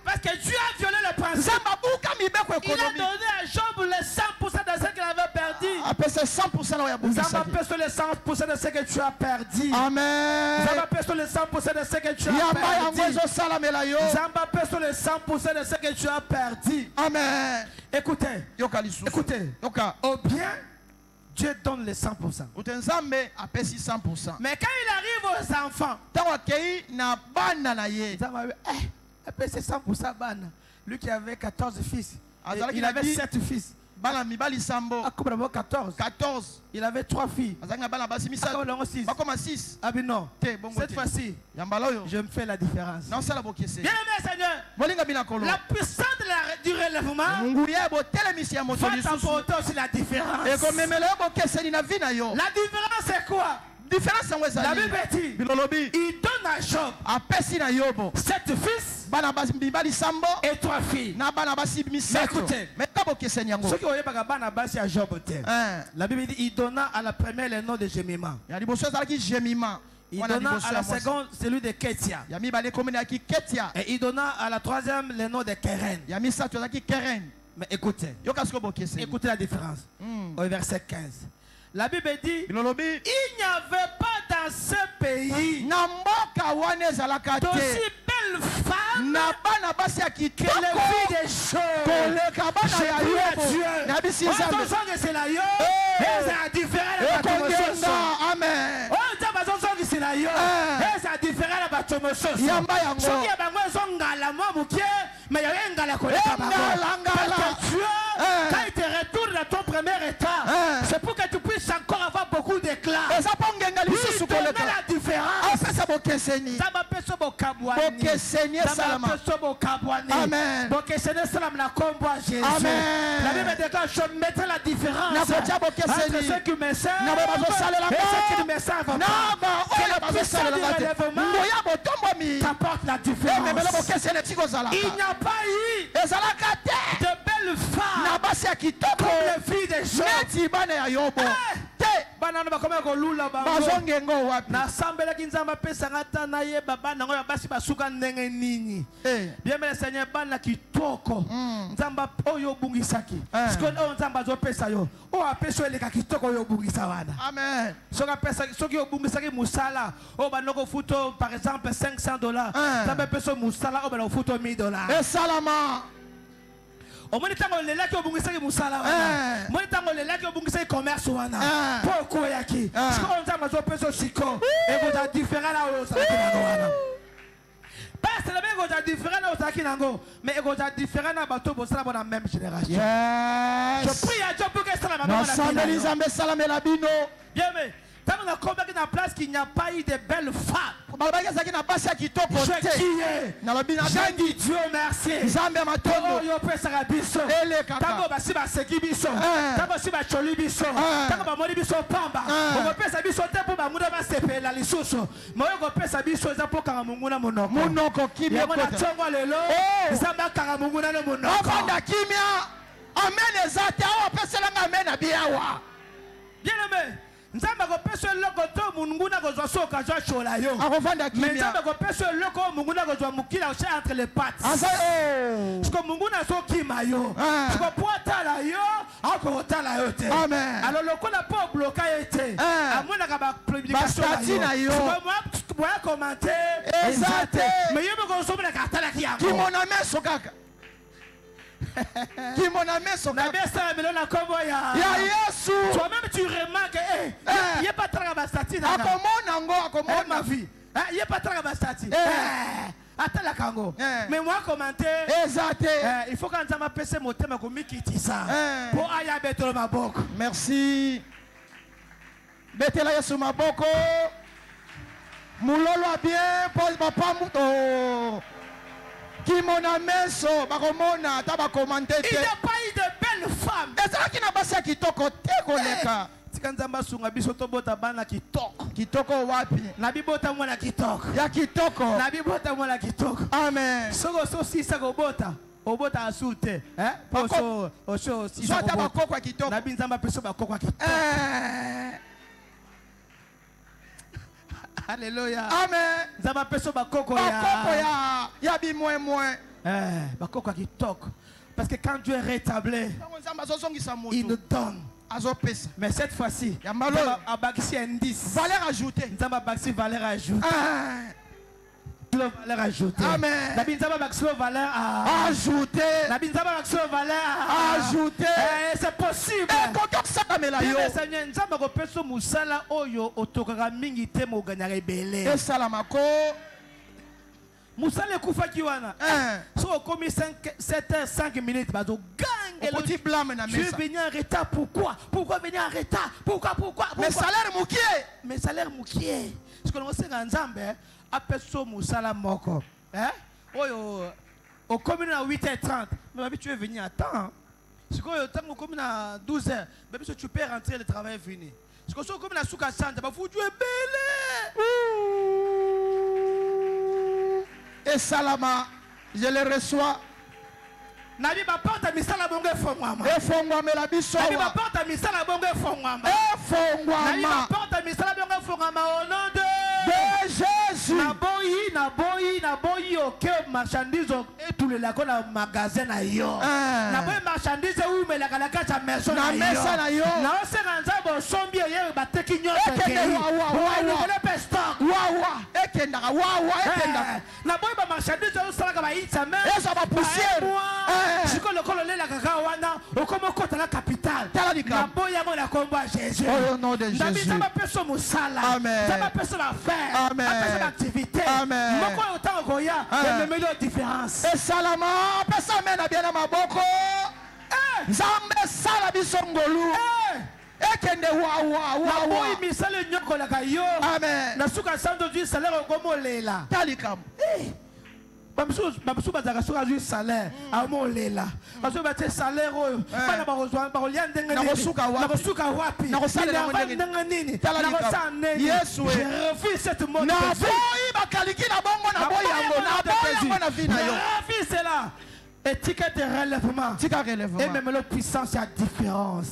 Parce que Dieu a violé le principe. Il a donné à Job les 100% de ce qu'il avait perdu. Ça m'appelle sur les 100% de ce que tu as perdu. Amen. Ça m'appelle sur les 100% de ce que tu as perdu. Ça m'appelle sur les 100% de ce que tu as perdu. Amen. Écoutez. Au bien, Dieu donne les 100%. Mais quand il arrive aux enfants, c'est 100% ban. Lui qui avait 14 fils, il avait 7 fils. 14. Il avait 3 filles. 6. Ah non. Cette fois-ci, je me fais la différence. Bien aimé Seigneur, la puissance du relèvement va t'apporter aussi la différence. La différence c'est quoi? La Bible dit, il donne à Job 7 fils et 3 filles. Mais écoutez, ceux qui ont eu à Job, la Bible dit, il donna à la première le nom de Jemima. Il donna à la seconde celui de Ketia. Et il donna à la troisième le nom de Keren. Mais écoutez la différence. Au verset 15. La Bible dit, il n'y avait pas dans ce pays d'aussi belle femme que les filles des choses. C'est la yo. C'est différent de la Amen. Mais quand il te retourne dans ton premier état, c'est pour que tu puisses encore avoir beaucoup d'éclat. Il te met la différence. Amen. La Bible déclare, je mettrai la différence entre ceux qui me servent et ceux qui ne me servent pas. Que la puissance du relèvement t'apporte la différence. Il n'y a pas eu de belles femmes comme les filles des gens. Banana bakoma ko lula ba na sambela kinzamba pesa ngata na ye baba nango ya basi basuka ndenge nini bien mais Seigneur bana kitoko nzamba oyo bungisaki siko o nzamba zo pesa yo o apeso eleka kitoko yo bungisa wana amen soka pesa soki yo bungisaki musala o banoko futo par exemple $500 nzamba peso musala o banoko futo $1000 et salama au moins tant le lac au bungisaki musala wana moi tant le lac au bungisaki commerce wana pourquoi yaki parce qu'on t'a mazo peso siko et vous êtes différent là au sakina wana parce que le mec est différent là au sakina ngo mais vous êtes différent là bateau bo sala dans la même génération je prie à Dieu pour que ça la maman la bino bien mais tant on a combien de place qu'il n'y a pas eu de belles femmes. J'ai dit Dieu merci. Oh yo pesa biso. Tango basi ba seki biso. Tango basi ba choli biso. Tango ba moni biso pamba. On pesa biso te pour ba muda ba sepela lisusu. Moyo ko pesa biso za pour kanga munguna monoko. Monoko kimia ko. Yona chongo lelo. Zamba kanga munguna no monoko. Afanda kimia. Amen ezate awa pesa la amen abiawa. Bien aimé. Nzamba ko peso loko to munguna ko zwa soka zwa chola yo. Mais nzamba ko peso loko munguna ko zwa mukila aussi entre les pattes. Parce que munguna so kima yo. Parce que poata la yo, ako tala yo te. Amen. Alors loko na po bloquer été. Amona ka ba publication la yo. Moi commenter exact. Mais yo me ko so na ka tala ki yango. Ki mon ami sokaka. Qui mon ami son na besa melo na kombo ya Yesu toi-même tu remarques il y a pas tra ba stati na akomona ngo akomona ma vie il y a pas tra ba stati Atala kango. Mais moi commenter. Il faut quand ça m'a passé mon thème comme Mikitisa. Pour aya betolo maboko. Merci. Betela yesu maboko. Mulolo bien Paul papa muto. Qui mon ameso bakomona ta ba commenter. Il n'y a pas eu de belle femme. Ezala ki na basa kitoko te koleka. Tikanzamba sunga biso to bota bana kitoko. Kitoko wapi? Na bibota mwana kitoko. Ya kitoko. Na bibota mwana kitoko. Amen. Soko so sisa ko bota. Obota asute. Poso osho sisa ko bota. Bakoko kitoko. Na binzamba peso bakoko kitoko. Alléluia. Amen. Zamba peso bakoko ya. Bakoko ya bi moins. Bakoko kitoko. Parce que quand Dieu est rétabli, il nous donne. Mais cette fois-ci, il y a un 10. Valeur ajoutée. Valeur ajoutée. Valeur ajoutée. Amen. Valeur ajoutée. C'est possible. Moussala Koufa Kiwana. So comme 7h05 minutes, bazo gang. Petit blâme na mesa. Tu es venu en retard, pourquoi? Pourquoi venir en retard? Pourquoi? Mais salaire moukié. Mais salaire moukié. Parce que nous sommes Nzambe, apeso Moussala moko. Oyo au commune à 8h30. Mais tu es venu à temps. C'est que tant au commune à 12h, mais tu peux rentrer le travail fini. Parce que au commune à Souka Santa, bah faut tu es belle. Et Salama, je le reçois. Nabi ba porta misala bongo fongwama. Fongwama la biso. Nabi ba porta misala bongo fongwama. Fongwama. Nabi ba porta misala bongo fongwama au nom de Jésus. Naboyi aucun marchandise et tout le lac na magasin na yo. Naboyi marchandise ou me la kalaka cha maison na yo. Na yo. Na ose nza bo sombi ye ba teki nyoto ke. Wa pe stock. Wa. Ekenda wa. Naboyi ba marchandise o sala ka ba itame. Esa ba poussière. Siko le kolole la kaka wana okomo kota la capitale. Naboyi ya mo la komba Jésus. Au nom de Jésus. Nabi zaba peso musala. Amen. Zaba peso la faire. Amen. Peso l'activité. Amen. Moko autant koya. Le meilleur différence. Et Salama, pesa mena bien na maboko. Nzambe sala bisongolu. Ekende wa. Naboyi misale nyoko la kayo. Amen. Nasuka santo du salaire okomo lela. Talikam. Bamsou bazaka soka du salaire amo lela. Baso bate salaire oyo. Bana barozwa barolia ndenge nini. Nakosuka wapi. Nakosala ndenge nini. Yesu. Je refuse cette mode. Naboyi bakaliki na bongo na boyi yango na vie na yo. Je refuse cela. Étiquette de relèvement. Et même la puissance a différence.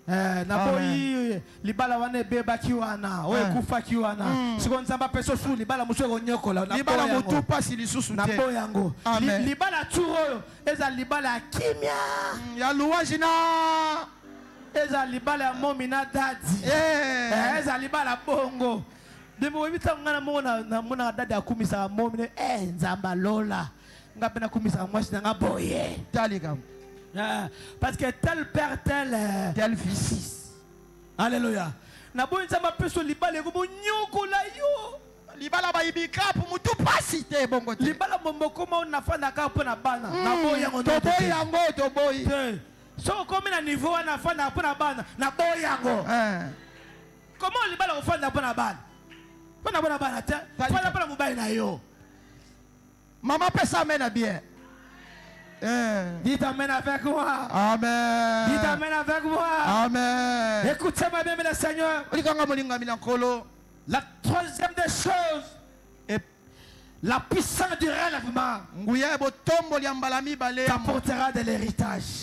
Naboyi libala wane beba kiwana oye kufa kiwana siko nzamba peso su libala muso ko nyokola libala mutu pasi lisusu te naboyi yango libala turo eza libala kimia ya louange na eza libala ya momina dadi eza libala bongo demo wibita ngana mona dadi akumisa momine nzamba lola ngapena kumisa mwasi nga boye talikam. Parce que tel père, tel fils. Alléluia. Nabo nzamba peso libala ko nyokola yo. Libala ba ibika pour mutu pasi te bongo te. Libala momoko ma na fanda ka pona bana. Nabo yango to boy. So comme na niveau na fanda pona bana, nabo yango. Comment libala ko fanda pona bana? Pona bana te. Fanda pona mobile na yo. Maman pesa mena bien. Dites amen avec moi. Amen. Dites amen avec moi. Amen. Écoutez-moi bien, le Seigneur. La troisième des choses, la puissance du relèvement t'apportera de l'héritage.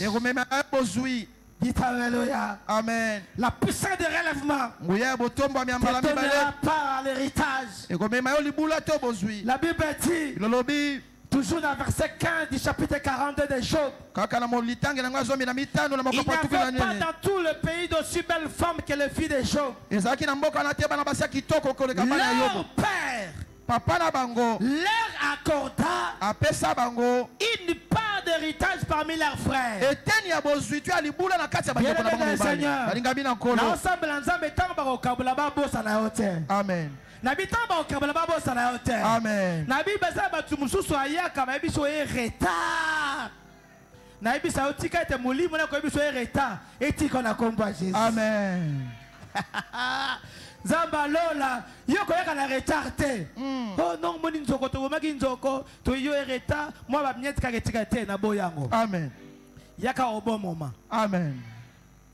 Dites alléluia. Amen. La puissance du relèvement te donnera part à l'héritage. La Bible dit, toujours dans verset 15 du chapitre 42 de Job, il n'y avait pas dans tout le pays d'aussi belle femme que le fils de Job. Leur père leur accorda une part de l'héritage parmi leurs frères. eteni ya bozwi tu alibula na kati ya bandeko na bango mobali balinga bina Na nkolo ensemble nzambe tango bakokabula babosa na yo te. amen Na bitanga bakokabula babosa na yo te. amen Na bibeza batu mususu ayaka bayebi so ye retard. Na yebisa yo tika ete molimo na koyebi so ye retard etika na kombo ya Jésus. amen Zamba lola yo koyaka na retard te. Oh non moni nzoko to bomaki nzoko to yo ye retard moi ba miette ka etika te na boyango. amen Yaka obo moma. amen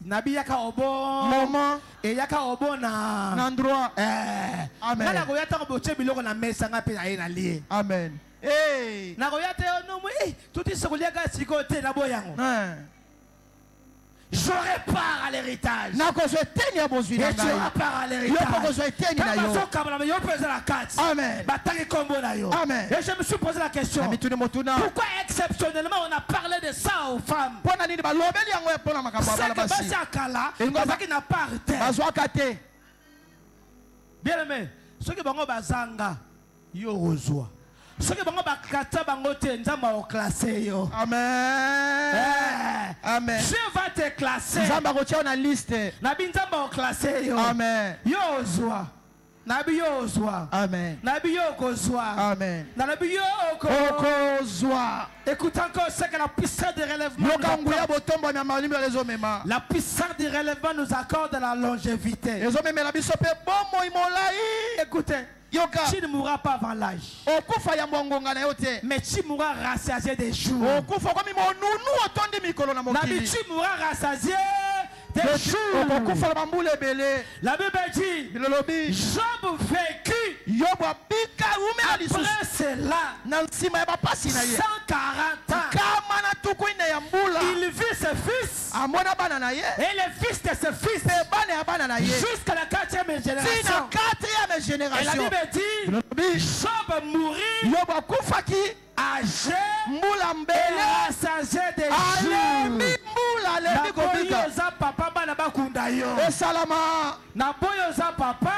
Nabi yaka obo moment et yaka obo na n'endroit amen. amen Na ko yata ko boche biloko na mesa nga pe aye na lie. amen hey Na ko yata yo no mo tuti se ko liaka siko te na boyango. J'aurai part à l'héritage. nakozwa eteni ya bozwi na Et tu auras ngai part à yo l'héritage. mpo kozwa eteni na yo Amen. Amen. Et je me suis posé la question. na mituni motuna Pourquoi exceptionnellement on a parlé de ça aux femmes? mpo na nini balobeli yango mpo na makambo ya C'est bana que basi basi akala, Elingo bazaki na part te. bazwaka te Bien aimé, ceux qui bango bazanga yo ozwa. Ceux qui bango bakata bango te nzamba o classer yo. amen amen Dieu va te classer. nzambe akotia yo na liste Nabi nzamba o classer yo. amen Yo ozwa. Nabi yo ozwa. amen Nabi yo kozwa. amen Nabi yo okozwa Écoute encore ce que la puissance de relèvement nous yoka nguya accorde. botombo ya malimi ezomema La puissance du relèvement nous accorde la longévité. ezomemela biso mpe bomoi molai Écoutez, yoka tu ne mourras pas avant l'âge, okufa ya mbongonga na yo te mais tu mourras rassasié des jours. okufa okomi monunu otondi mikolo na Nabi, mokili tu mourras rassasié des jours. okokufa na bambula ebele La Bible dit, bilolobi Job vécut yobo abika ume ya lisusu après cela na nsima ya bapasi na ye 140 ans. kama na tuku ine ya mbula Il vit ses fils amona bana na ye et les fils de ses fils mpe bana ya bana na ye jusqu'à la 4e tina génération. 4e Et la génération Bible dit, bilolobi Job mourit yobo akufaki âgé mbula et mbele rassasié des jours. alembi mbula alembi kobika Naboyoza papa bana bakunda yo. esalama Naboyoza papa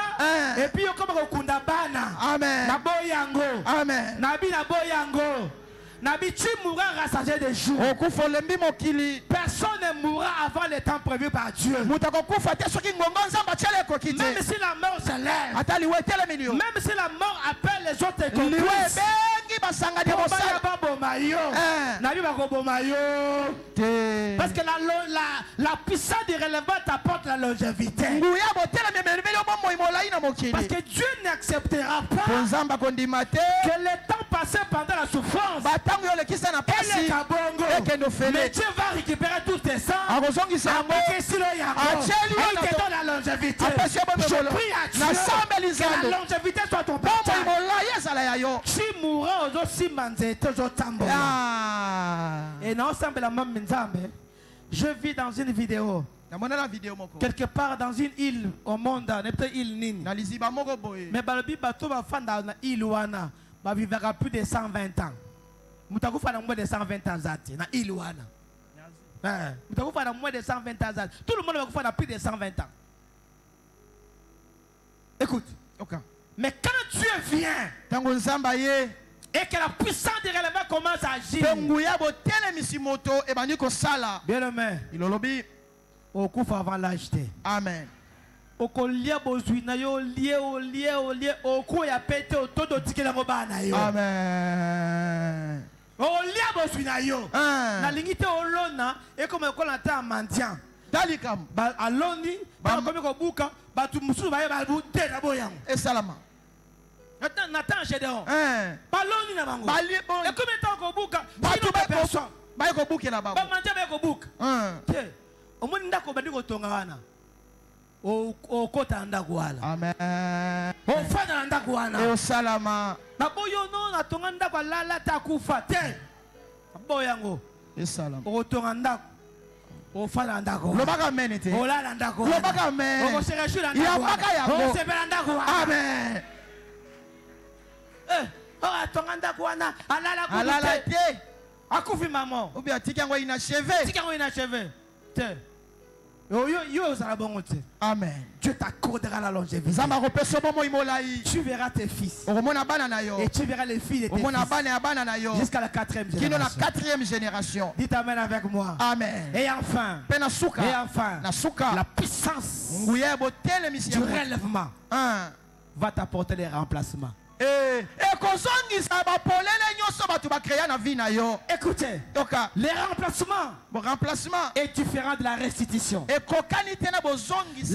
et puis yo koma kokunda bana. amen Naboyango. amen Nabi naboyango. Nabi tu mourras rassasié des jours. okufa olembi mokili Personne ne mourra avant le temps prévu par Dieu. moto akokufa te soki ngongo nzambe atiala ekoki Même te si la mort se lève, ata liwe etelemini yo même si la mort appelle les autres liwe complices, ebengi basangani ya Bomba mosala ya baboma yo. Nabi bakoboma yo. te Parce que la puissance du relèvement t'apporte la longévité. nguya botelemi emelemeli yo bomoi molai na Parce mokili que Dieu n'acceptera po pas nzambe akondima te que le temps passé pendant la souffrance batango yo olekisa na et pasi les kabongo. ekende ofele Mais Dieu va récupérer tous tes sangs. akozongisa yango Il te donne la longévité. apesi yo Je bomoi prie à Dieu nasambeli que nzambe la longévité soit ton bomoi partage. molai ezala ya yo Tu mourras aux osimba nzete ozotambola. Et non ensemble la même nzambe. Je vis dans une vidéo namonela video moko quelque part dans une île au monde, peut-être île nini. na liziba moko boye Mais balobi bato bafanda na île wana bavivaka plus de 120 ans. Mutakufa na moins de 120 ans zati na île wana. Mutakufa na moins de 120 ans zati. Tout le monde va kufa na plus de 120 ans. Écoute, oka mais quand Dieu vient ntango nzambe aye et que la puissance du relèvement commence à agir, mpe nguya botelemisi moto ebandi kosala bien aimé, ilolobi okufa avant l'âge te. amen Okolia bozwi na yo olie okoya pete otodo tikela ngo bana yo. amen Olia bozwi na yo. Na lingite olona ekoma ekola ta mandian. dalikam Ba aloni ba komi ko buka batu musu ba ba bu te na boyango. esalama Nathan Gédéon. Baloni na bango. bali E komi ta ko buka batu personne. baye kobukela Ba bango mandia ba ko buka. Te. Omoni ndako bandi ko tonga wana. O kota ndako wala. amen Ofana na ndako wana. esalama Na boyo no na tonga ndako lala ta kufa te. Boyango. esalama O tonga ndako. Ofana ndako. lobaka amen te Olala ndako. lobaka amen Okoshereshura ndako. yabaka yango Osepela ndako. amen Tonga ndako wana alala alala kufi te. te Akufi maman. obi atiki yango inacheve Tika ngo inachevé. Te. Amen. Dieu t'accordera la longévité. Tu Tu verras tes fils. Et Et tu verras les filles de tes fils. Jusqu'à la 4e génération. Dites Amen avec moi. Amen. Et enfin, la puissance du relèvement va t'apporter les remplacements. Écoutez, les remplacements est différent de la restitution. La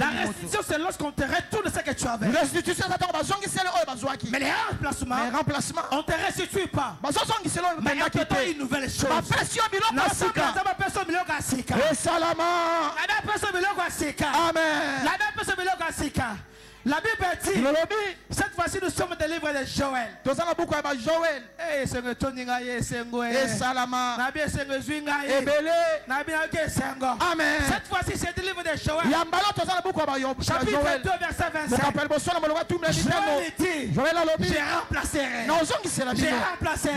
restitution, c'est lorsqu'on te retourne ce que tu avais. Mais les remplacements, on ne te restitue pas. Mais on te donne une nouvelle chose. La Bible dit, cette fois-ci nous sommes des livres de Joël. Eh, Seigneur, Amen. cette fois-ci c'est le livre de Joël. Chapitre 2, verset 25. Joël dit, je remplacerai. Je remplacerai.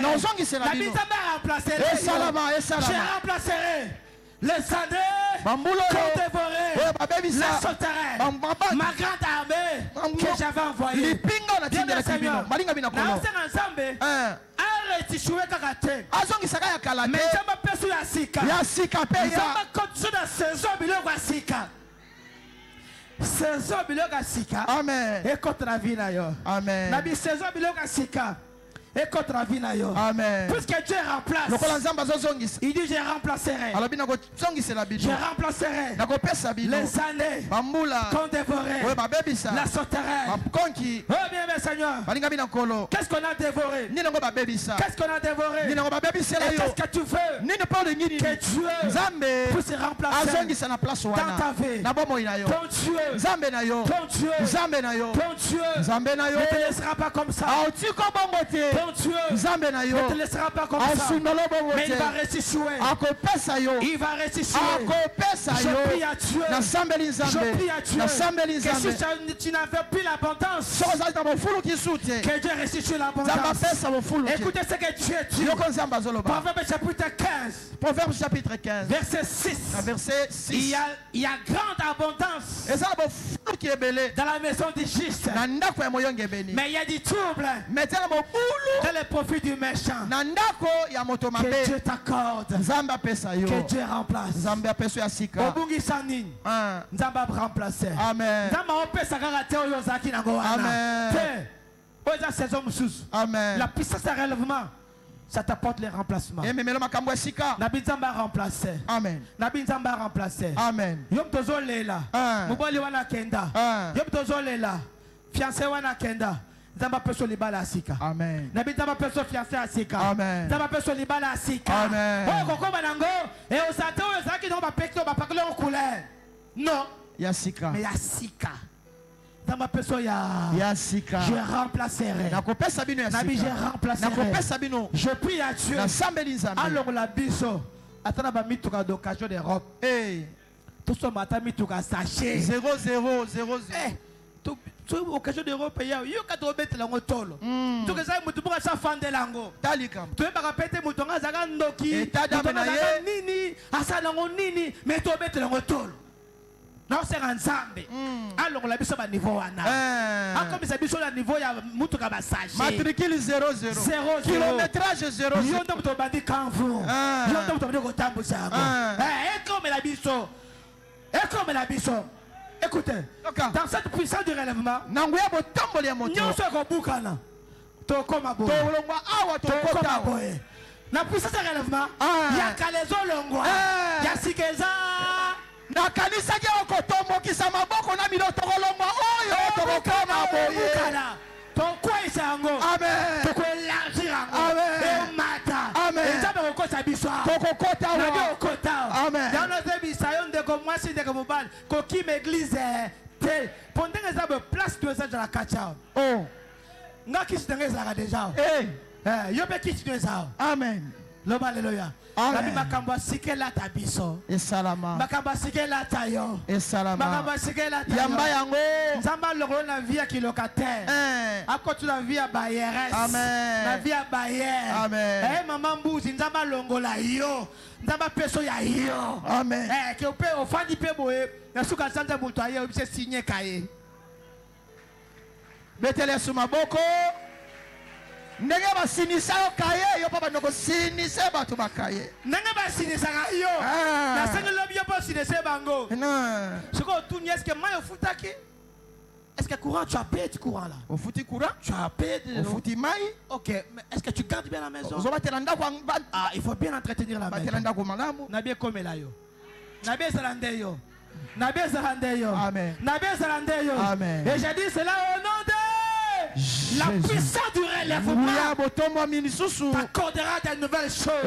La Bible m'a remplacé. Je remplacerai les années qu'on dévorait, la sauterelle, ma grande armée que j'avais envoyée. Bien le Seigneur, a restitué Kakate. Mais je m'appelle sur la Sika. Je m'appelle la saison Biloga Sika. Saison Biloga Sika. Amen. Et contre la vie d'ailleurs. Amen. La saison Biloga Sika. Et contre la vie d'ailleurs. Amen. Puisque Dieu remplace. Il dit je remplacerai. Je remplacerai les années qu'on dévorait. La sauterelle. Oh bien mes seigneurs. Qu'est-ce qu'on a dévoré? Qu'est-ce qu'on a dévoré? Et qu'est-ce que tu veux? Que Dieu puisse se remplacer dans ta vie. Ton Dieu ne te laissera pas comme ça. Ton Dieu ne te laissera pas comme ça. Mais il va restituer. Il va restituer. Je prie à Dieu. Je prie à Dieu. Que si tu n'avais plus l'abondance, que Dieu restitue l'abondance. Écoutez ce que Dieu dit. Proverbe chapitre 15. Verset 6. Il y a grande abondance dans la maison du juste. Mais il y a du trouble dans les profits du méchant. Que Dieu t'accorde. Que Dieu remplace. Obungi Sanin. Nzamba remplacer. Amen. Nzamba opesa karate oyo zaki nango wana. Amen. Oza saison mususu. Amen. La puissance de relèvement, ça t'apporte les remplacements. Nabi Nzamba remplacer. Amen. Nabi Nzamba remplacer. Amen. Yom tozo lela. Mubali wana kenda. Yom tozo lela. Fiancé wana kenda. Nzamba peso libala asika. Amen. Nabi Nzamba peso fiancé asika. Amen. Nzamba peso libala asika. Amen. Oh koko banango. Et osate oyo zaki no ba pekto ba pakolo en couleur. Non. Yasika. Mais yasika. Nzamba peso ya. Yasika. Je remplacerai. Nabi je remplacerai. Je prie à Dieu. Alors la biso. Atana ba mituka d'occasion d'Europe. Hey. Tout ce matin mituka sachet. 0-0. Tout occasion d'Europe ya yo ka to betela ngotolo. Tout que ça mutu buka sa fande lango. Talikam. Tu ba kapete mutu nga zaka ndoki. Nini asala ngo nini mais to betela ngotolo. Non c'est ensemble. Alors la biso ba niveau wana. Comme ça biso la niveau ya mutu ka ba sachet. Matricule 0-0. Kilométrage 0. Yo ndo to bandi kanvu. Yo ndo to bandi ko tambusa ngo. Et comme la biso. Et comme la biso. Écoutez, dans cette puissance du relèvement, nous sommes bukana. Tokoma boy. Tokoma boy. La puissance du relèvement, il y a Kalezo Longwa. Il y a Sikeza. Na kanisa ya okotomo kisa maboko na miloto kolongwa oyo tokoma boye. Tokwa isango. Amen. Tokwa élargir ango. Amen. Mata. Amen. Et ça me kosa biswa. Tokokota wa. Na okota. Amen. Dans notre bisayon de comme moi si de comme bal. Koki m'église te. Pendant que ça me place deux ans dans la kacha. Oh. Nga kisi tenge za déjà. Eh. Yo be kisi tenge za. Amen. Loba Alléluia. Amen. Makamba sikela tabiso. Esalama. Makamba sikela tayo. Esalama. Makamba sikela tayo. Yamba yango. Nzamba lokolo na vie ki locataire. Akotu na vie ya bayeres. Amen. Na vie ya bayer. Amen. Eh maman mbuzi nzamba longola yo. Nzamba peso ya yo. Amen. Ke ope ofandi pe boye. Na suka santa mutu aye obise signé kaye. Betele su maboko. Ndenge basinisa yo kaye yo papa ndoko sinise batu bakaye. Ndenge basinisa yo. Na sengi lobi yo po sinise bango. Non. Siko tu est-ce que mayo futaki? Est-ce que courant tu as payé du courant là? Au fouti courant? Tu as payé Au fouti maï? OK, mais est-ce que tu gardes bien la maison? Ah, il faut bien entretenir la maison. Nabie comme là yo. Nabie salande yo. Nabie salande yo. Amen. Nabie salande yo. Amen. Et j'ai dit cela au nom de la puissance du relèvement t'accordera de nouvelles choses.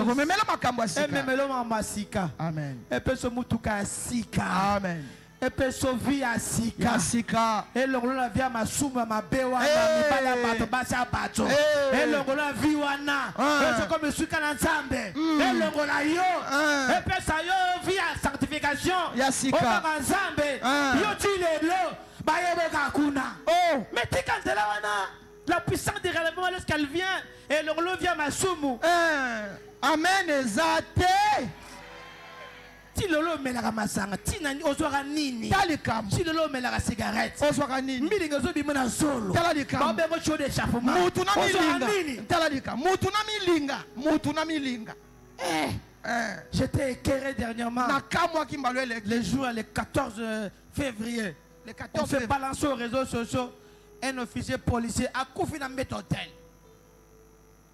Et même l'homme masika. Amen. Et peut se mutuka sika. Amen. Et peut se via sika. Et l'on la via ma souma ma bewa ma bala bato basa bato. Et l'on la viwana. Et c'est comme suka l'ensemble. Et l'on la yo. Et peut ça yo via sanctification. Yasika. Ensemble. Yo tu le lo. Oh, mais tu quand là la puissance des relèvements lorsqu'elle vient et l'on vient ma soumou. Amen ezate. Ti lolo me la masanga, ti nani ozwaka nini? Talikam. Ti lolo me la cigarette. Ozwaka nini? Mbili ngozo bimona solo. Talikam. Ba bengo chaud d'échappement. Mutu na milinga. Talikam. Mutu na milinga. Mutu na milinga. J'étais éclairé dernièrement. Nakamwa kimbalwe les jours le 14 février. Le 14 on fait balancer aux réseaux sociaux un officier policier à Koufi dans notre hôtel.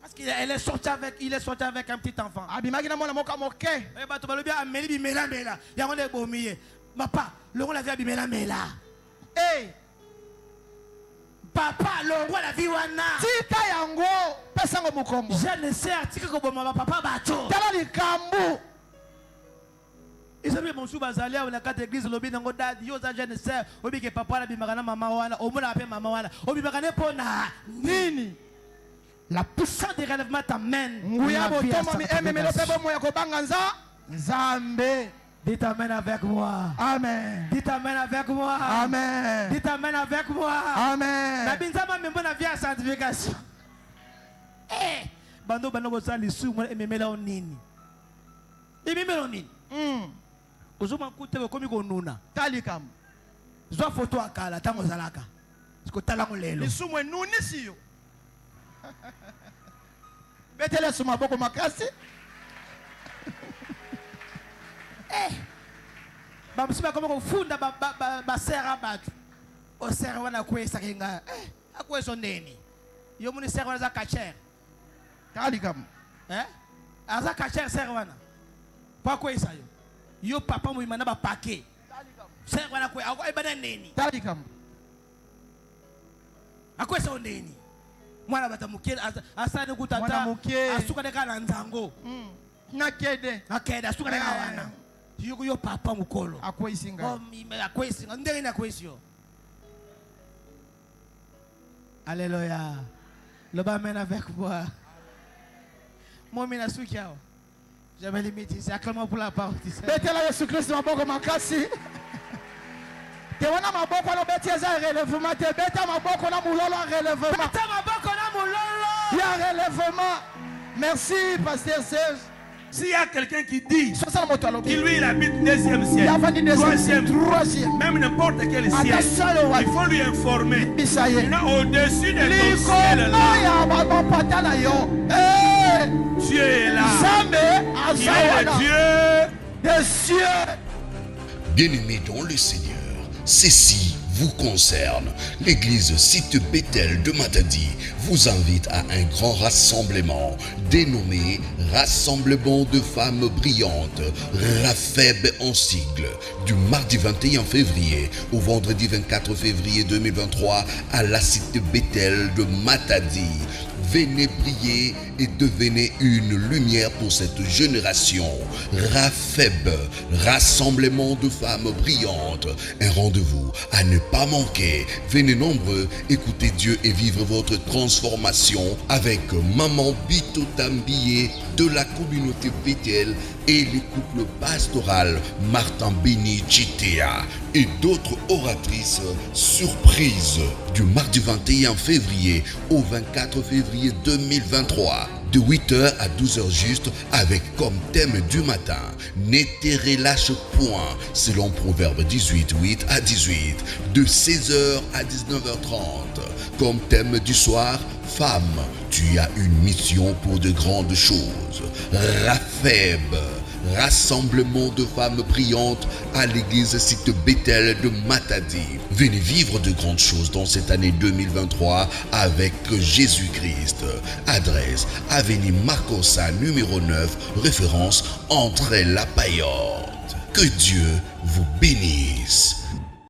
Parce qu'il est sorti avec un petit enfant. Abimagina mwana moka moke. Eh ba to balobia ameli bimela mela. Yango le bomiye. Papa, le roi la vie bimela mela. Eh. Papa, le roi la vie wana. Tika yango pesango mukombo. Je ne sais article ko boma papa bato. Tala likambu. Ils avaient mon sou bazalia on a quatre églises lobi nango dadi yo za je ne sais obi ke papa la bimagana mama wana omona ape mama wana obi bagane pona nini. La puissance des relèvements t'amène. Dites amen avec moi. Amen. Dites amen avec moi. Amen. Dites amen avec moi. Amen. La binzama membo na vie à sanctification. Eh, bando bando ça les sous moi et memela onini. Et memela onini. Ozoma kute ko komi ko nuna. Talikam. Zo photo akala tango zalaka. Siko talango lelo. Les sous moi nuni siyo. Betele suma boko makasi. Ba msiba kama kufunda ba sera batu. O sera wana kwesa kinga. Akweso neni. Yo muni sera wana za kacher. Talikam. Aza kacher sera wana. Pa kwesa yo. Yo papa mu imana ba pake. Talikam. Sera wana kwe ako ibana neni. Talikam. Akwesa neni. Mwana batamukie asane kutata asuka deka na nzango nakede asuka deka wana yuko yo papa mukolo akwesinga akwesinga ndenge na kwesio. Alléluia. Le amen avec moi. Moi mina sukiao j'avais limite ici acclamons pour la parole ici. Betela Yesu Kristo maboko makasi. Te wana maboko no beti eza relèvement te beta maboko na mulolo relèvement. Beta maboko na mulolo. Il y a relèvement. Merci pasteur Serge. S'il y a quelqu'un qui dit qu'il lui il habite deuxième ciel, troisième, même n'importe quel ciel, il faut lui informer. Il a au-dessus de ton ciel là. Dieu est là. Il est le Dieu des cieux. Bien-aimés dans le Seigneur, ceci vous concerne. L'église Site Bethel de Matadi vous invite à un grand rassemblement dénommé Rassemblement de femmes brillantes, RAFEB en sigle, du mardi 21 février au vendredi 24 février 2023 à la Site Bethel de Matadi. Venez prier et devenez une lumière pour cette génération. Rafeb, rassemblement de femmes brillantes. Un rendez-vous à ne pas manquer. Venez nombreux, écoutez Dieu et vivre votre transformation avec Maman Bito Tambié de la communauté Bethel et les couples pastorales Martin Béni Chitea et d'autres oratrices surprises du mardi 21 février au 24 février 2023 de 8h à 12h juste avec comme thème du matin ne te relâche point selon Proverbe 18, 8 à 18 de 16h à 19h30 comme thème du soir femme, tu as une mission pour de grandes choses. Rafeb, rassemblement de femmes brillantes à l'église site Bethel de Matadi. Venez vivre de grandes choses dans cette année 2023 avec Jésus-Christ. Adresse, avenue Marcossa numéro 9, référence Entrée La Paillotte. Que Dieu vous bénisse.